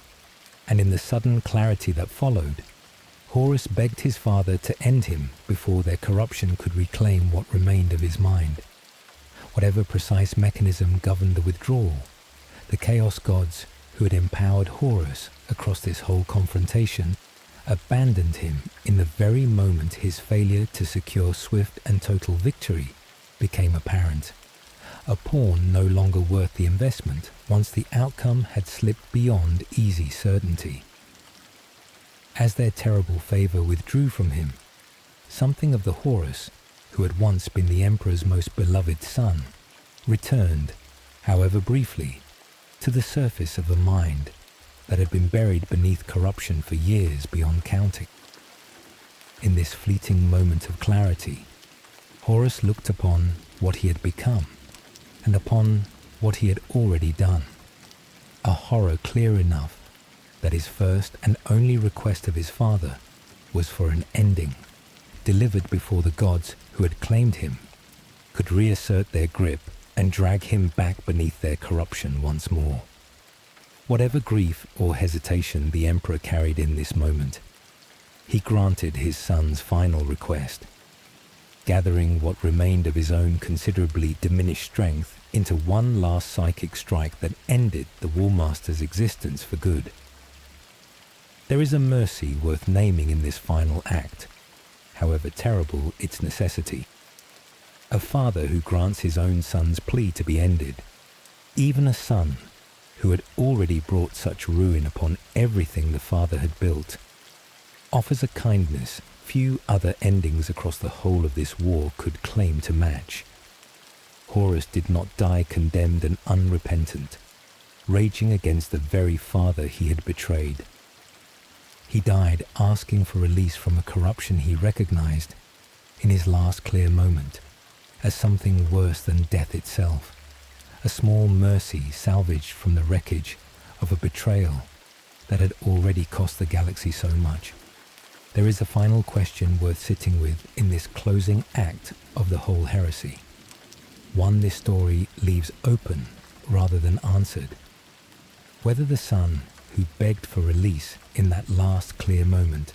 and in the sudden clarity that followed, Horus begged his father to end him before their corruption could reclaim what remained of his mind. Whatever precise mechanism governed the withdrawal, the Chaos Gods, who had empowered Horus across this whole confrontation, abandoned him in the very moment his failure to secure swift and total victory became apparent, a pawn no longer worth the investment once the outcome had slipped beyond easy certainty. As their terrible favour withdrew from him, something of the Horus, who had once been the Emperor's most beloved son, returned, however briefly, to the surface of a mind that had been buried beneath corruption for years beyond counting. In this fleeting moment of clarity, Horus looked upon what he had become and upon what he had already done, a horror clear enough that his first and only request of his father was for an ending, delivered before the gods who had claimed him could reassert their grip and drag him back beneath their corruption once more. Whatever grief or hesitation the Emperor carried in this moment, he granted his son's final request, gathering what remained of his own considerably diminished strength into one last psychic strike that ended the Wallmaster's existence for good. There is a mercy worth naming in this final act, however terrible its necessity. A father who grants his own son's plea to be ended, even a son who had already brought such ruin upon everything the father had built, offers a kindness few other endings across the whole of this war could claim to match. Horus did not die condemned and unrepentant, raging against the very father he had betrayed. He died asking for release from a corruption he recognized, in his last clear moment, as something worse than death itself, a small mercy salvaged from the wreckage of a betrayal that had already cost the galaxy so much. There is a final question worth sitting with in this closing act of the whole heresy, one this story leaves open rather than answered. Whether the son who begged for release in that last clear moment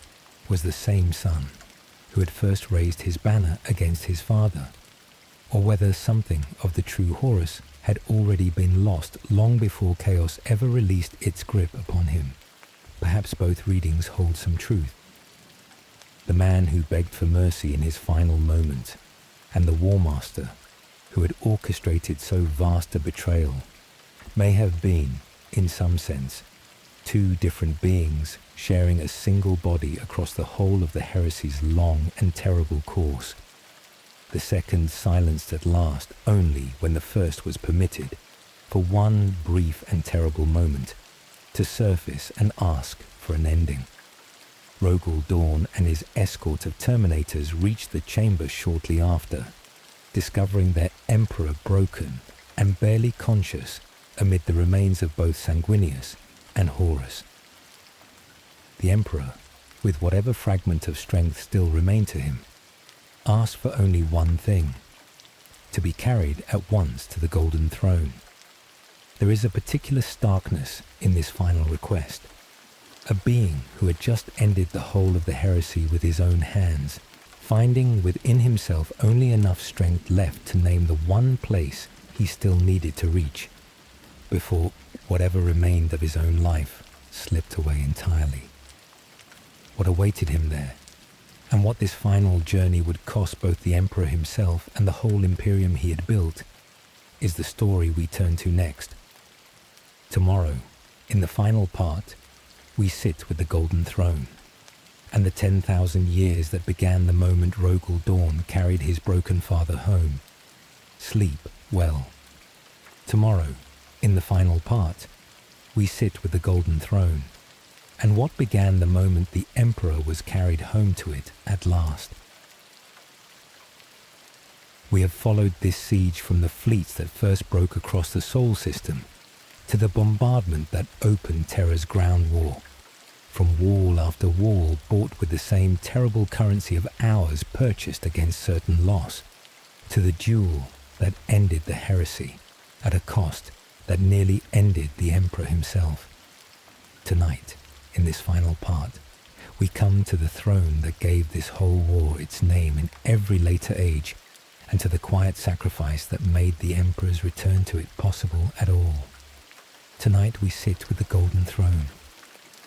was the same son who had first raised his banner against his father, or whether something of the true Horus had already been lost long before chaos ever released its grip upon him. Perhaps both readings hold some truth. The man who begged for mercy in his final moment, and the Warmaster who had orchestrated so vast a betrayal, may have been, in some sense, two different beings sharing a single body across the whole of the heresy's long and terrible course. The second silenced at last only when the first was permitted, for one brief and terrible moment, to surface and ask for an ending. Rogel Dawn and his escort of Terminators reached the chamber shortly after, discovering their Emperor broken and barely conscious amid the remains of both Sanguinius and Horus. The Emperor, with whatever fragment of strength still remained to him, asked for only one thing: to be carried at once to the Golden Throne. There is a particular starkness in this final request. A being who had just ended the whole of the heresy with his own hands, finding within himself only enough strength left to name the one place he still needed to reach, before whatever remained of his own life slipped away entirely. What awaited him there, and what this final journey would cost both the Emperor himself and the whole Imperium he had built, is the story we turn to next. Tomorrow, in the final part, we sit with the Golden Throne, and the 10,000 years that began the moment Rogel Dawn carried his broken father home. Sleep well. Tomorrow, in the final part, we sit with the Golden Throne, and what began the moment the Emperor was carried home to it at last. We have followed this siege from the fleets that first broke across the Sol system to the bombardment that opened Terra's ground war, from wall after wall bought with the same terrible currency of hours purchased against certain loss, to the duel that ended the heresy at a cost that nearly ended the Emperor himself. Tonight, in this final part, we come to the throne that gave this whole war its name in every later age, and to the quiet sacrifice that made the Emperor's return to it possible at all. Tonight we sit with the Golden Throne,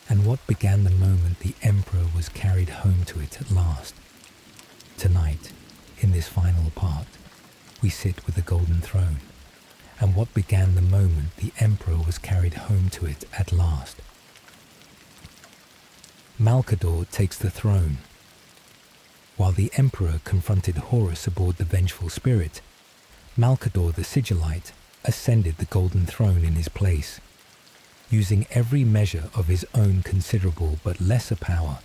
and what began the moment the Emperor was carried home to it at last. Tonight, in this final part, we sit with the Golden Throne, and what began the moment the Emperor was carried home to it at last. Malcador takes the throne. While the Emperor confronted Horus aboard the Vengeful Spirit, Malcador the Sigillite ascended the Golden Throne in his place. Using every measure of his own considerable but lesser power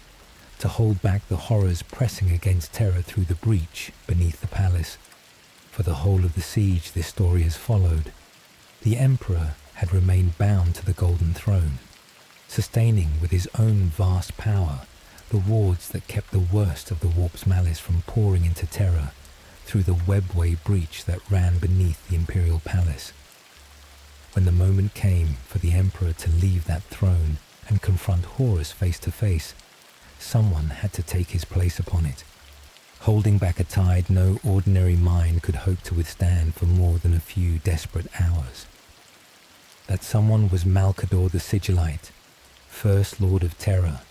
to hold back the horrors pressing against Terra through the breach beneath the palace. For the whole of the siege this story has followed, the Emperor had remained bound to the Golden Throne, sustaining with his own vast power the wards that kept the worst of the warp's malice from pouring into Terra through the webway breach that ran beneath the Imperial Palace. When the moment came for the Emperor to leave that throne and confront Horus face to face, someone had to take his place upon it, holding back a tide no ordinary mind could hope to withstand for more than a few desperate hours. That someone was Malcador the Sigillite, First Lord of Terra,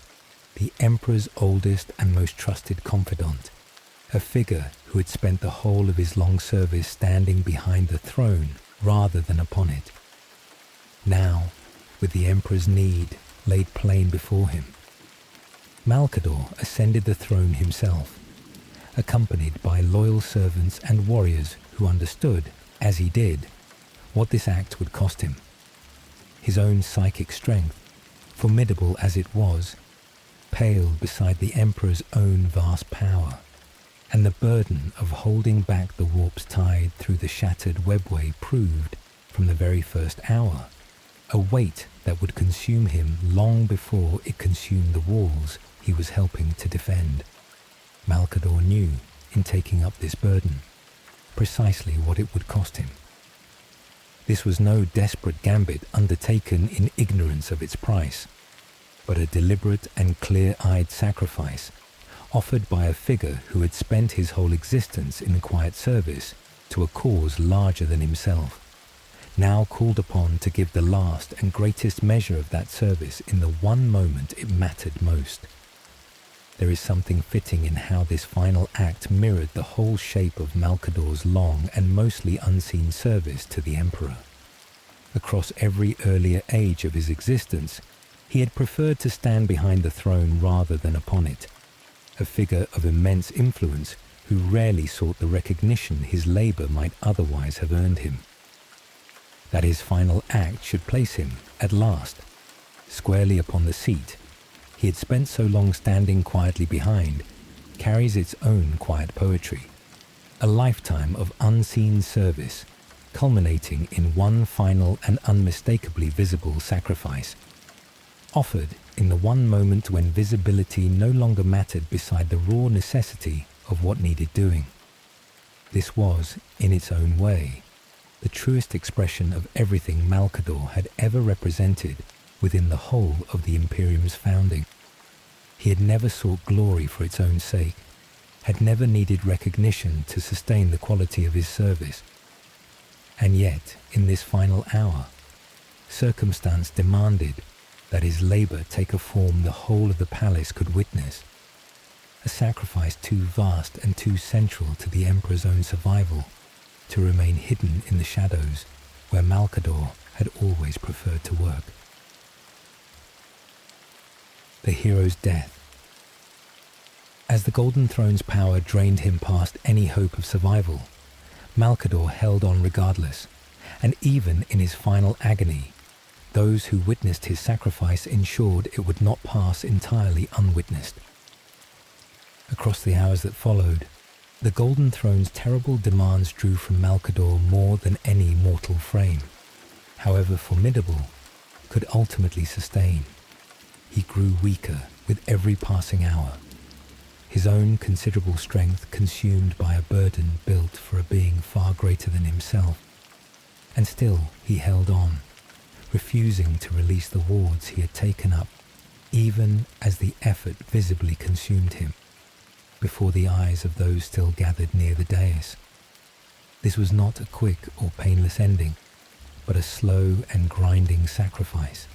the Emperor's oldest and most trusted confidant, a figure who had spent the whole of his long service standing behind the throne rather than upon it. Now, with the Emperor's need laid plain before him, Malcador ascended the throne himself, accompanied by loyal servants and warriors who understood, as he did, what this act would cost him. His own psychic strength, formidable as it was, paled beside the Emperor's own vast power, and the burden of holding back the warp's tide through the shattered webway proved, from the very first hour, a weight that would consume him long before it consumed the walls he was helping to defend. Malcador knew, in taking up this burden, precisely what it would cost him. This was no desperate gambit undertaken in ignorance of its price, but a deliberate and clear-eyed sacrifice offered by a figure who had spent his whole existence in quiet service to a cause larger than himself, now called upon to give the last and greatest measure of that service in the one moment it mattered most. There is something fitting in how this final act mirrored the whole shape of Malcador's long and mostly unseen service to the Emperor. Across every earlier age of his existence, he had preferred to stand behind the throne rather than upon it, a figure of immense influence who rarely sought the recognition his labor might otherwise have earned him. That his final act should place him, at last, squarely upon the seat he had spent so long standing quietly behind, carries its own quiet poetry, a lifetime of unseen service, culminating in one final and unmistakably visible sacrifice, offered in the one moment when visibility no longer mattered beside the raw necessity of what needed doing. This was, in its own way, the truest expression of everything Malcador had ever represented within the whole of the Imperium's founding. He had never sought glory for its own sake, had never needed recognition to sustain the quality of his service. And yet, in this final hour, circumstance demanded that his labor take a form the whole of the palace could witness, a sacrifice too vast and too central to the Emperor's own survival to remain hidden in the shadows where Malcador had always preferred to work. The hero's death. As the Golden Throne's power drained him past any hope of survival, Malcador held on regardless, and even in his final agony, those who witnessed his sacrifice ensured it would not pass entirely unwitnessed. Across the hours that followed, the Golden Throne's terrible demands drew from Malcador more than any mortal frame, however formidable, could ultimately sustain. He grew weaker with every passing hour, his own considerable strength consumed by a burden built for a being far greater than himself. And still he held on, refusing to release the wards he had taken up, even as the effort visibly consumed him, before the eyes of those still gathered near the dais. This was not a quick or painless ending, but a slow and grinding sacrifice,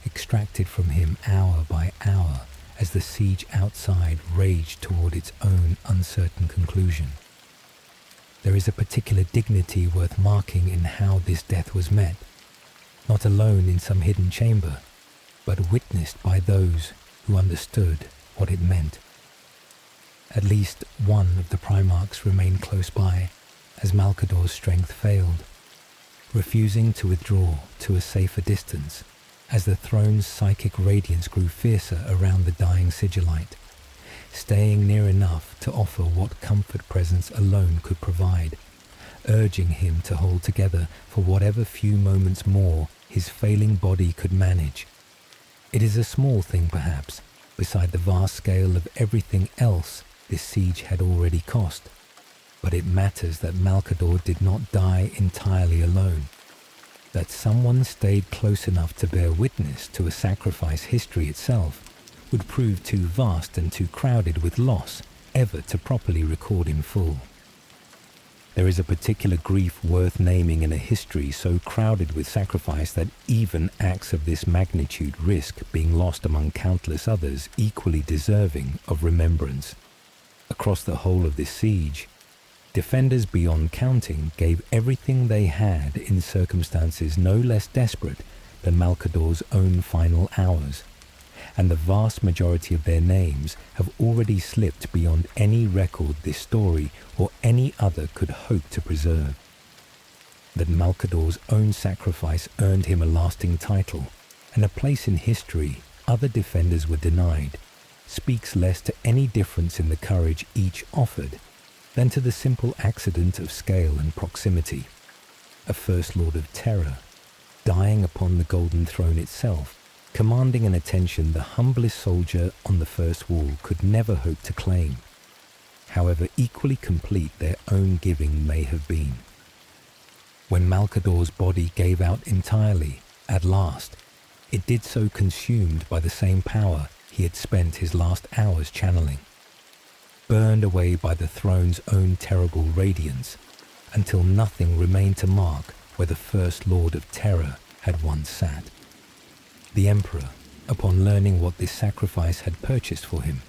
extracted from him hour by hour as the siege outside raged toward its own uncertain conclusion. There is a particular dignity worth marking in how this death was met, not alone in some hidden chamber, but witnessed by those who understood what it meant. At least one of the Primarchs remained close by, as Malcador's strength failed, refusing to withdraw to a safer distance as the throne's psychic radiance grew fiercer around the dying sigillite, staying near enough to offer what comfort presence alone could provide, urging him to hold together for whatever few moments more his failing body could manage. It is a small thing perhaps, beside the vast scale of everything else this siege had already cost, but it matters that Malcador did not die entirely alone, that someone stayed close enough to bear witness to a sacrifice history itself would prove too vast and too crowded with loss ever to properly record in full. There is a particular grief worth naming in a history so crowded with sacrifice that even acts of this magnitude risk being lost among countless others equally deserving of remembrance. Across the whole of this siege, defenders beyond counting gave everything they had in circumstances no less desperate than Malcador's own final hours, and the vast majority of their names have already slipped beyond any record this story or any other could hope to preserve. That Malcador's own sacrifice earned him a lasting title and a place in history other defenders were denied speaks less to any difference in the courage each offered than to the simple accident of scale and proximity. A First Lord of Terra, dying upon the Golden Throne itself, commanding an attention the humblest soldier on the First Wall could never hope to claim, however equally complete their own giving may have been. When Malcador's body gave out entirely, at last, it did so consumed by the same power he had spent his last hours channeling, burned away by the throne's own terrible radiance, until nothing remained to mark where the First Lord of Terra had once sat. The Emperor, upon learning what this sacrifice had purchased for him,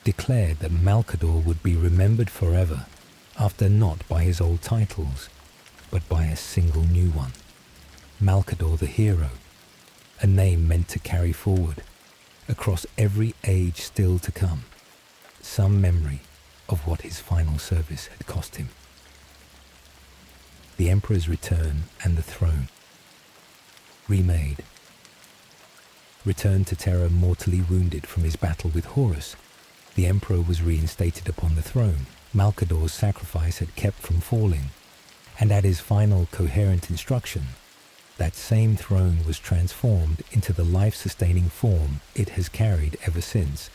declared that Malcador would be remembered forever, after not by his old titles, but by a single new one, Malcador the Hero, a name meant to carry forward, across every age still to come, some memory of what his final service had cost him. The Emperor's return and the throne. Remade. Returned to Terra mortally wounded from his battle with Horus, the Emperor was reinstated upon the throne Malcador's sacrifice had kept from falling, and at his final coherent instruction, that same throne was transformed into the life-sustaining form it has carried ever since.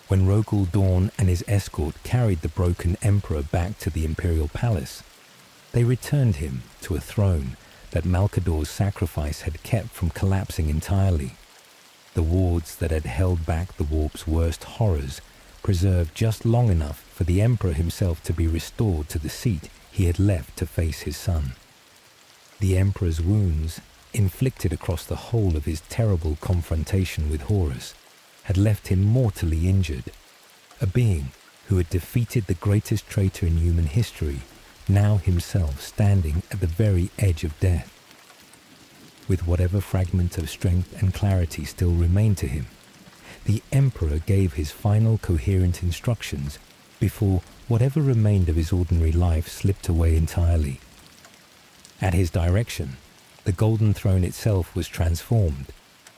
When Rogul Dawn and his escort carried the broken Emperor back to the Imperial Palace, they returned him to a throne that Malcador's sacrifice had kept from collapsing entirely. The wards that had held back the warp's worst horrors preserved just long enough for the Emperor himself to be restored to the seat he had left to face his son. The Emperor's wounds, inflicted across the whole of his terrible confrontation with Horus, had left him mortally injured, a being who had defeated the greatest traitor in human history, now himself standing at the very edge of death. With whatever fragment of strength and clarity still remained to him, the Emperor gave his final coherent instructions before whatever remained of his ordinary life slipped away entirely. At his direction, the Golden Throne itself was transformed,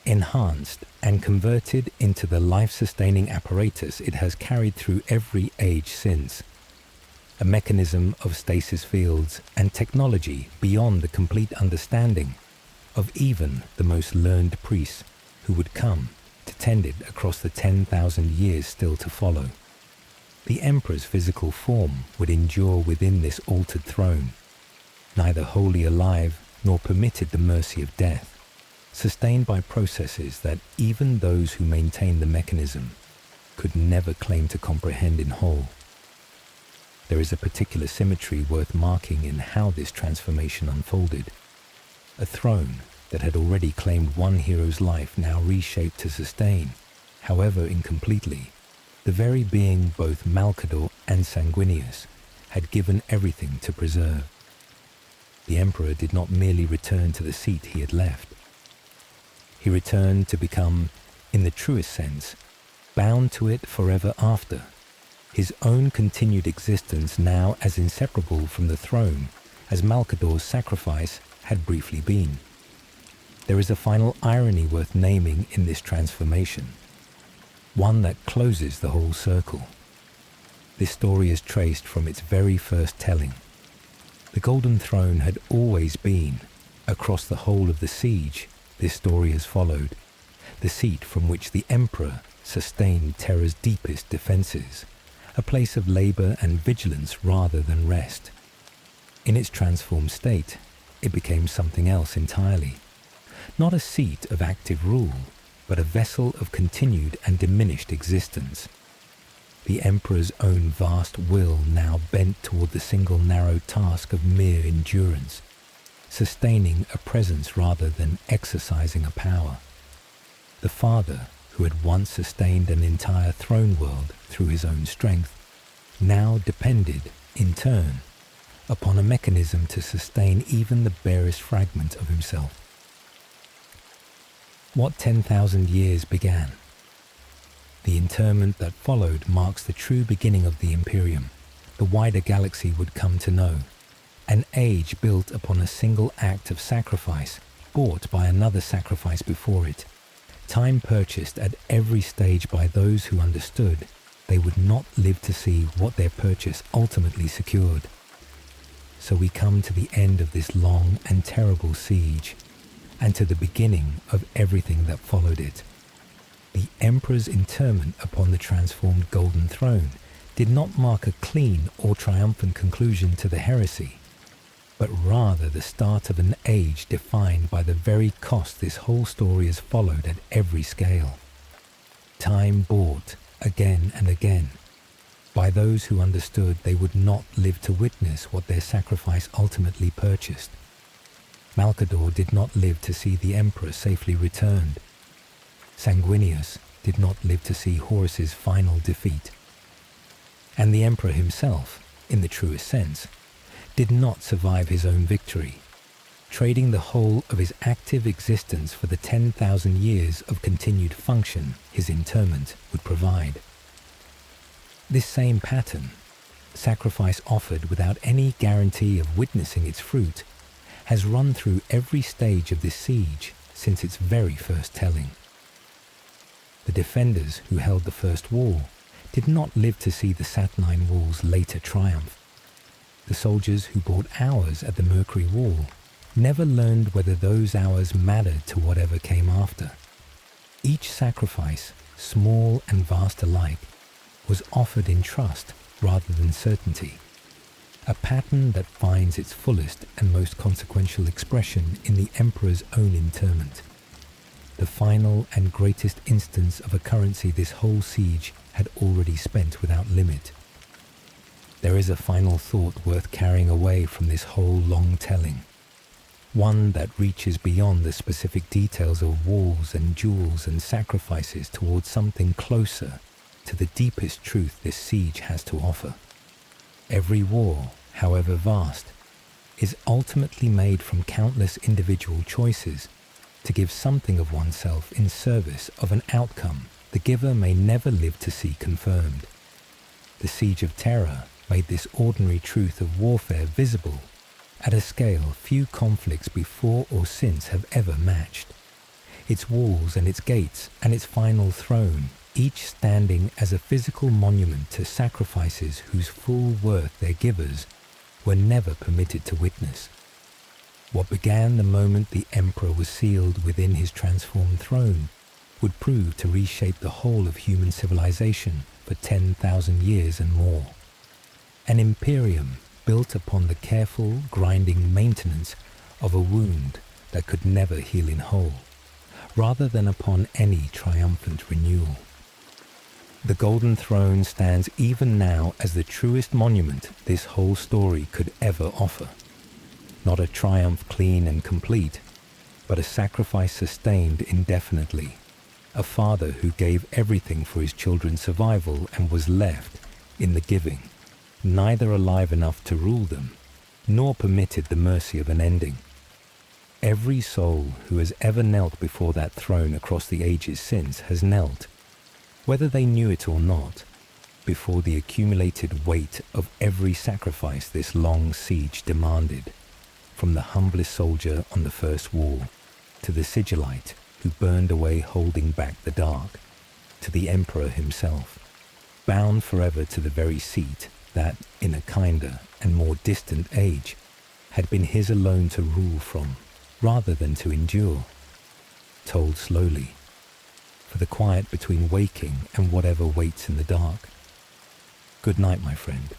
enhanced, and converted into the life-sustaining apparatus it has carried through every age since. A mechanism of stasis fields and technology beyond the complete understanding of even the most learned priests who would come to tend it across the 10,000 years still to follow. The Emperor's physical form would endure within this altered throne, neither wholly alive nor permitted the mercy of death, sustained by processes that even those who maintained the mechanism could never claim to comprehend in whole. There is a particular symmetry worth marking in how this transformation unfolded. A throne that had already claimed one hero's life now reshaped to sustain, however incompletely, the very being both Malcador and Sanguinius had given everything to preserve. The Emperor did not merely return to the seat he had left. He returned to become, in the truest sense, bound to it forever after, his own continued existence now as inseparable from the throne as Malkador's sacrifice had briefly been. There is a final irony worth naming in this transformation, one that closes the whole circle. This story is traced from its very first telling. The Golden Throne had always been, across the whole of the siege this story has followed, the seat from which the Emperor sustained Terra's deepest defences, a place of labour and vigilance rather than rest. In its transformed state, it became something else entirely. Not a seat of active rule, but a vessel of continued and diminished existence. The Emperor's own vast will now bent toward the single narrow task of mere endurance, sustaining a presence rather than exercising a power. The Father, who had once sustained an entire throne world through his own strength, now depended, in turn, upon a mechanism to sustain even the barest fragment of himself. What 10,000 years began? The interment that followed marks the true beginning of the Imperium, the wider galaxy would come to know, an age built upon a single act of sacrifice, bought by another sacrifice before it, time purchased at every stage by those who understood they would not live to see what their purchase ultimately secured. So we come to the end of this long and terrible siege, and to the beginning of everything that followed it. The Emperor's interment upon the transformed Golden Throne did not mark a clean or triumphant conclusion to the heresy, but rather the start of an age defined by the very cost this whole story has followed at every scale. Time bought, again and again, by those who understood they would not live to witness what their sacrifice ultimately purchased. Malkador did not live to see the Emperor safely returned. Sanguinius did not live to see Horus's final defeat. And the Emperor himself, in the truest sense, did not survive his own victory, trading the whole of his active existence for the 10,000 years of continued function his interment would provide. This same pattern, sacrifice offered without any guarantee of witnessing its fruit, has run through every stage of this siege since its very first telling. The defenders who held the first wall did not live to see the Saturnine Wall's later triumph. The soldiers who bought hours at the Mercury Wall never learned whether those hours mattered to whatever came after. Each sacrifice, small and vast alike, was offered in trust rather than certainty, a pattern that finds its fullest and most consequential expression in the Emperor's own interment, the final and greatest instance of a currency this whole siege had already spent without limit. There is a final thought worth carrying away from this whole long telling, one that reaches beyond the specific details of walls and duels and sacrifices towards something closer to the deepest truth this siege has to offer. Every war, however vast, is ultimately made from countless individual choices to give something of oneself in service of an outcome the giver may never live to see confirmed. The Siege of Terra made this ordinary truth of warfare visible at a scale few conflicts before or since have ever matched. Its walls and its gates and its final throne, each standing as a physical monument to sacrifices whose full worth their givers were never permitted to witness. What began the moment the Emperor was sealed within his transformed throne would prove to reshape the whole of human civilization for 10,000 years and more. An imperium built upon the careful, grinding maintenance of a wound that could never heal in whole, rather than upon any triumphant renewal. The Golden Throne stands even now as the truest monument this whole story could ever offer. Not a triumph clean and complete, but a sacrifice sustained indefinitely. A father who gave everything for his children's survival and was left, in the giving, neither alive enough to rule them, nor permitted the mercy of an ending. Every soul who has ever knelt before that throne across the ages since has knelt, whether they knew it or not, before the accumulated weight of every sacrifice this long siege demanded, from the humblest soldier on the first wall, to the sigillite who burned away holding back the dark, to the Emperor himself, bound forever to the very seat that, in a kinder and more distant age, had been his alone to rule from, rather than to endure. Told slowly, for the quiet between waking and whatever waits in the dark. Good night, my friend.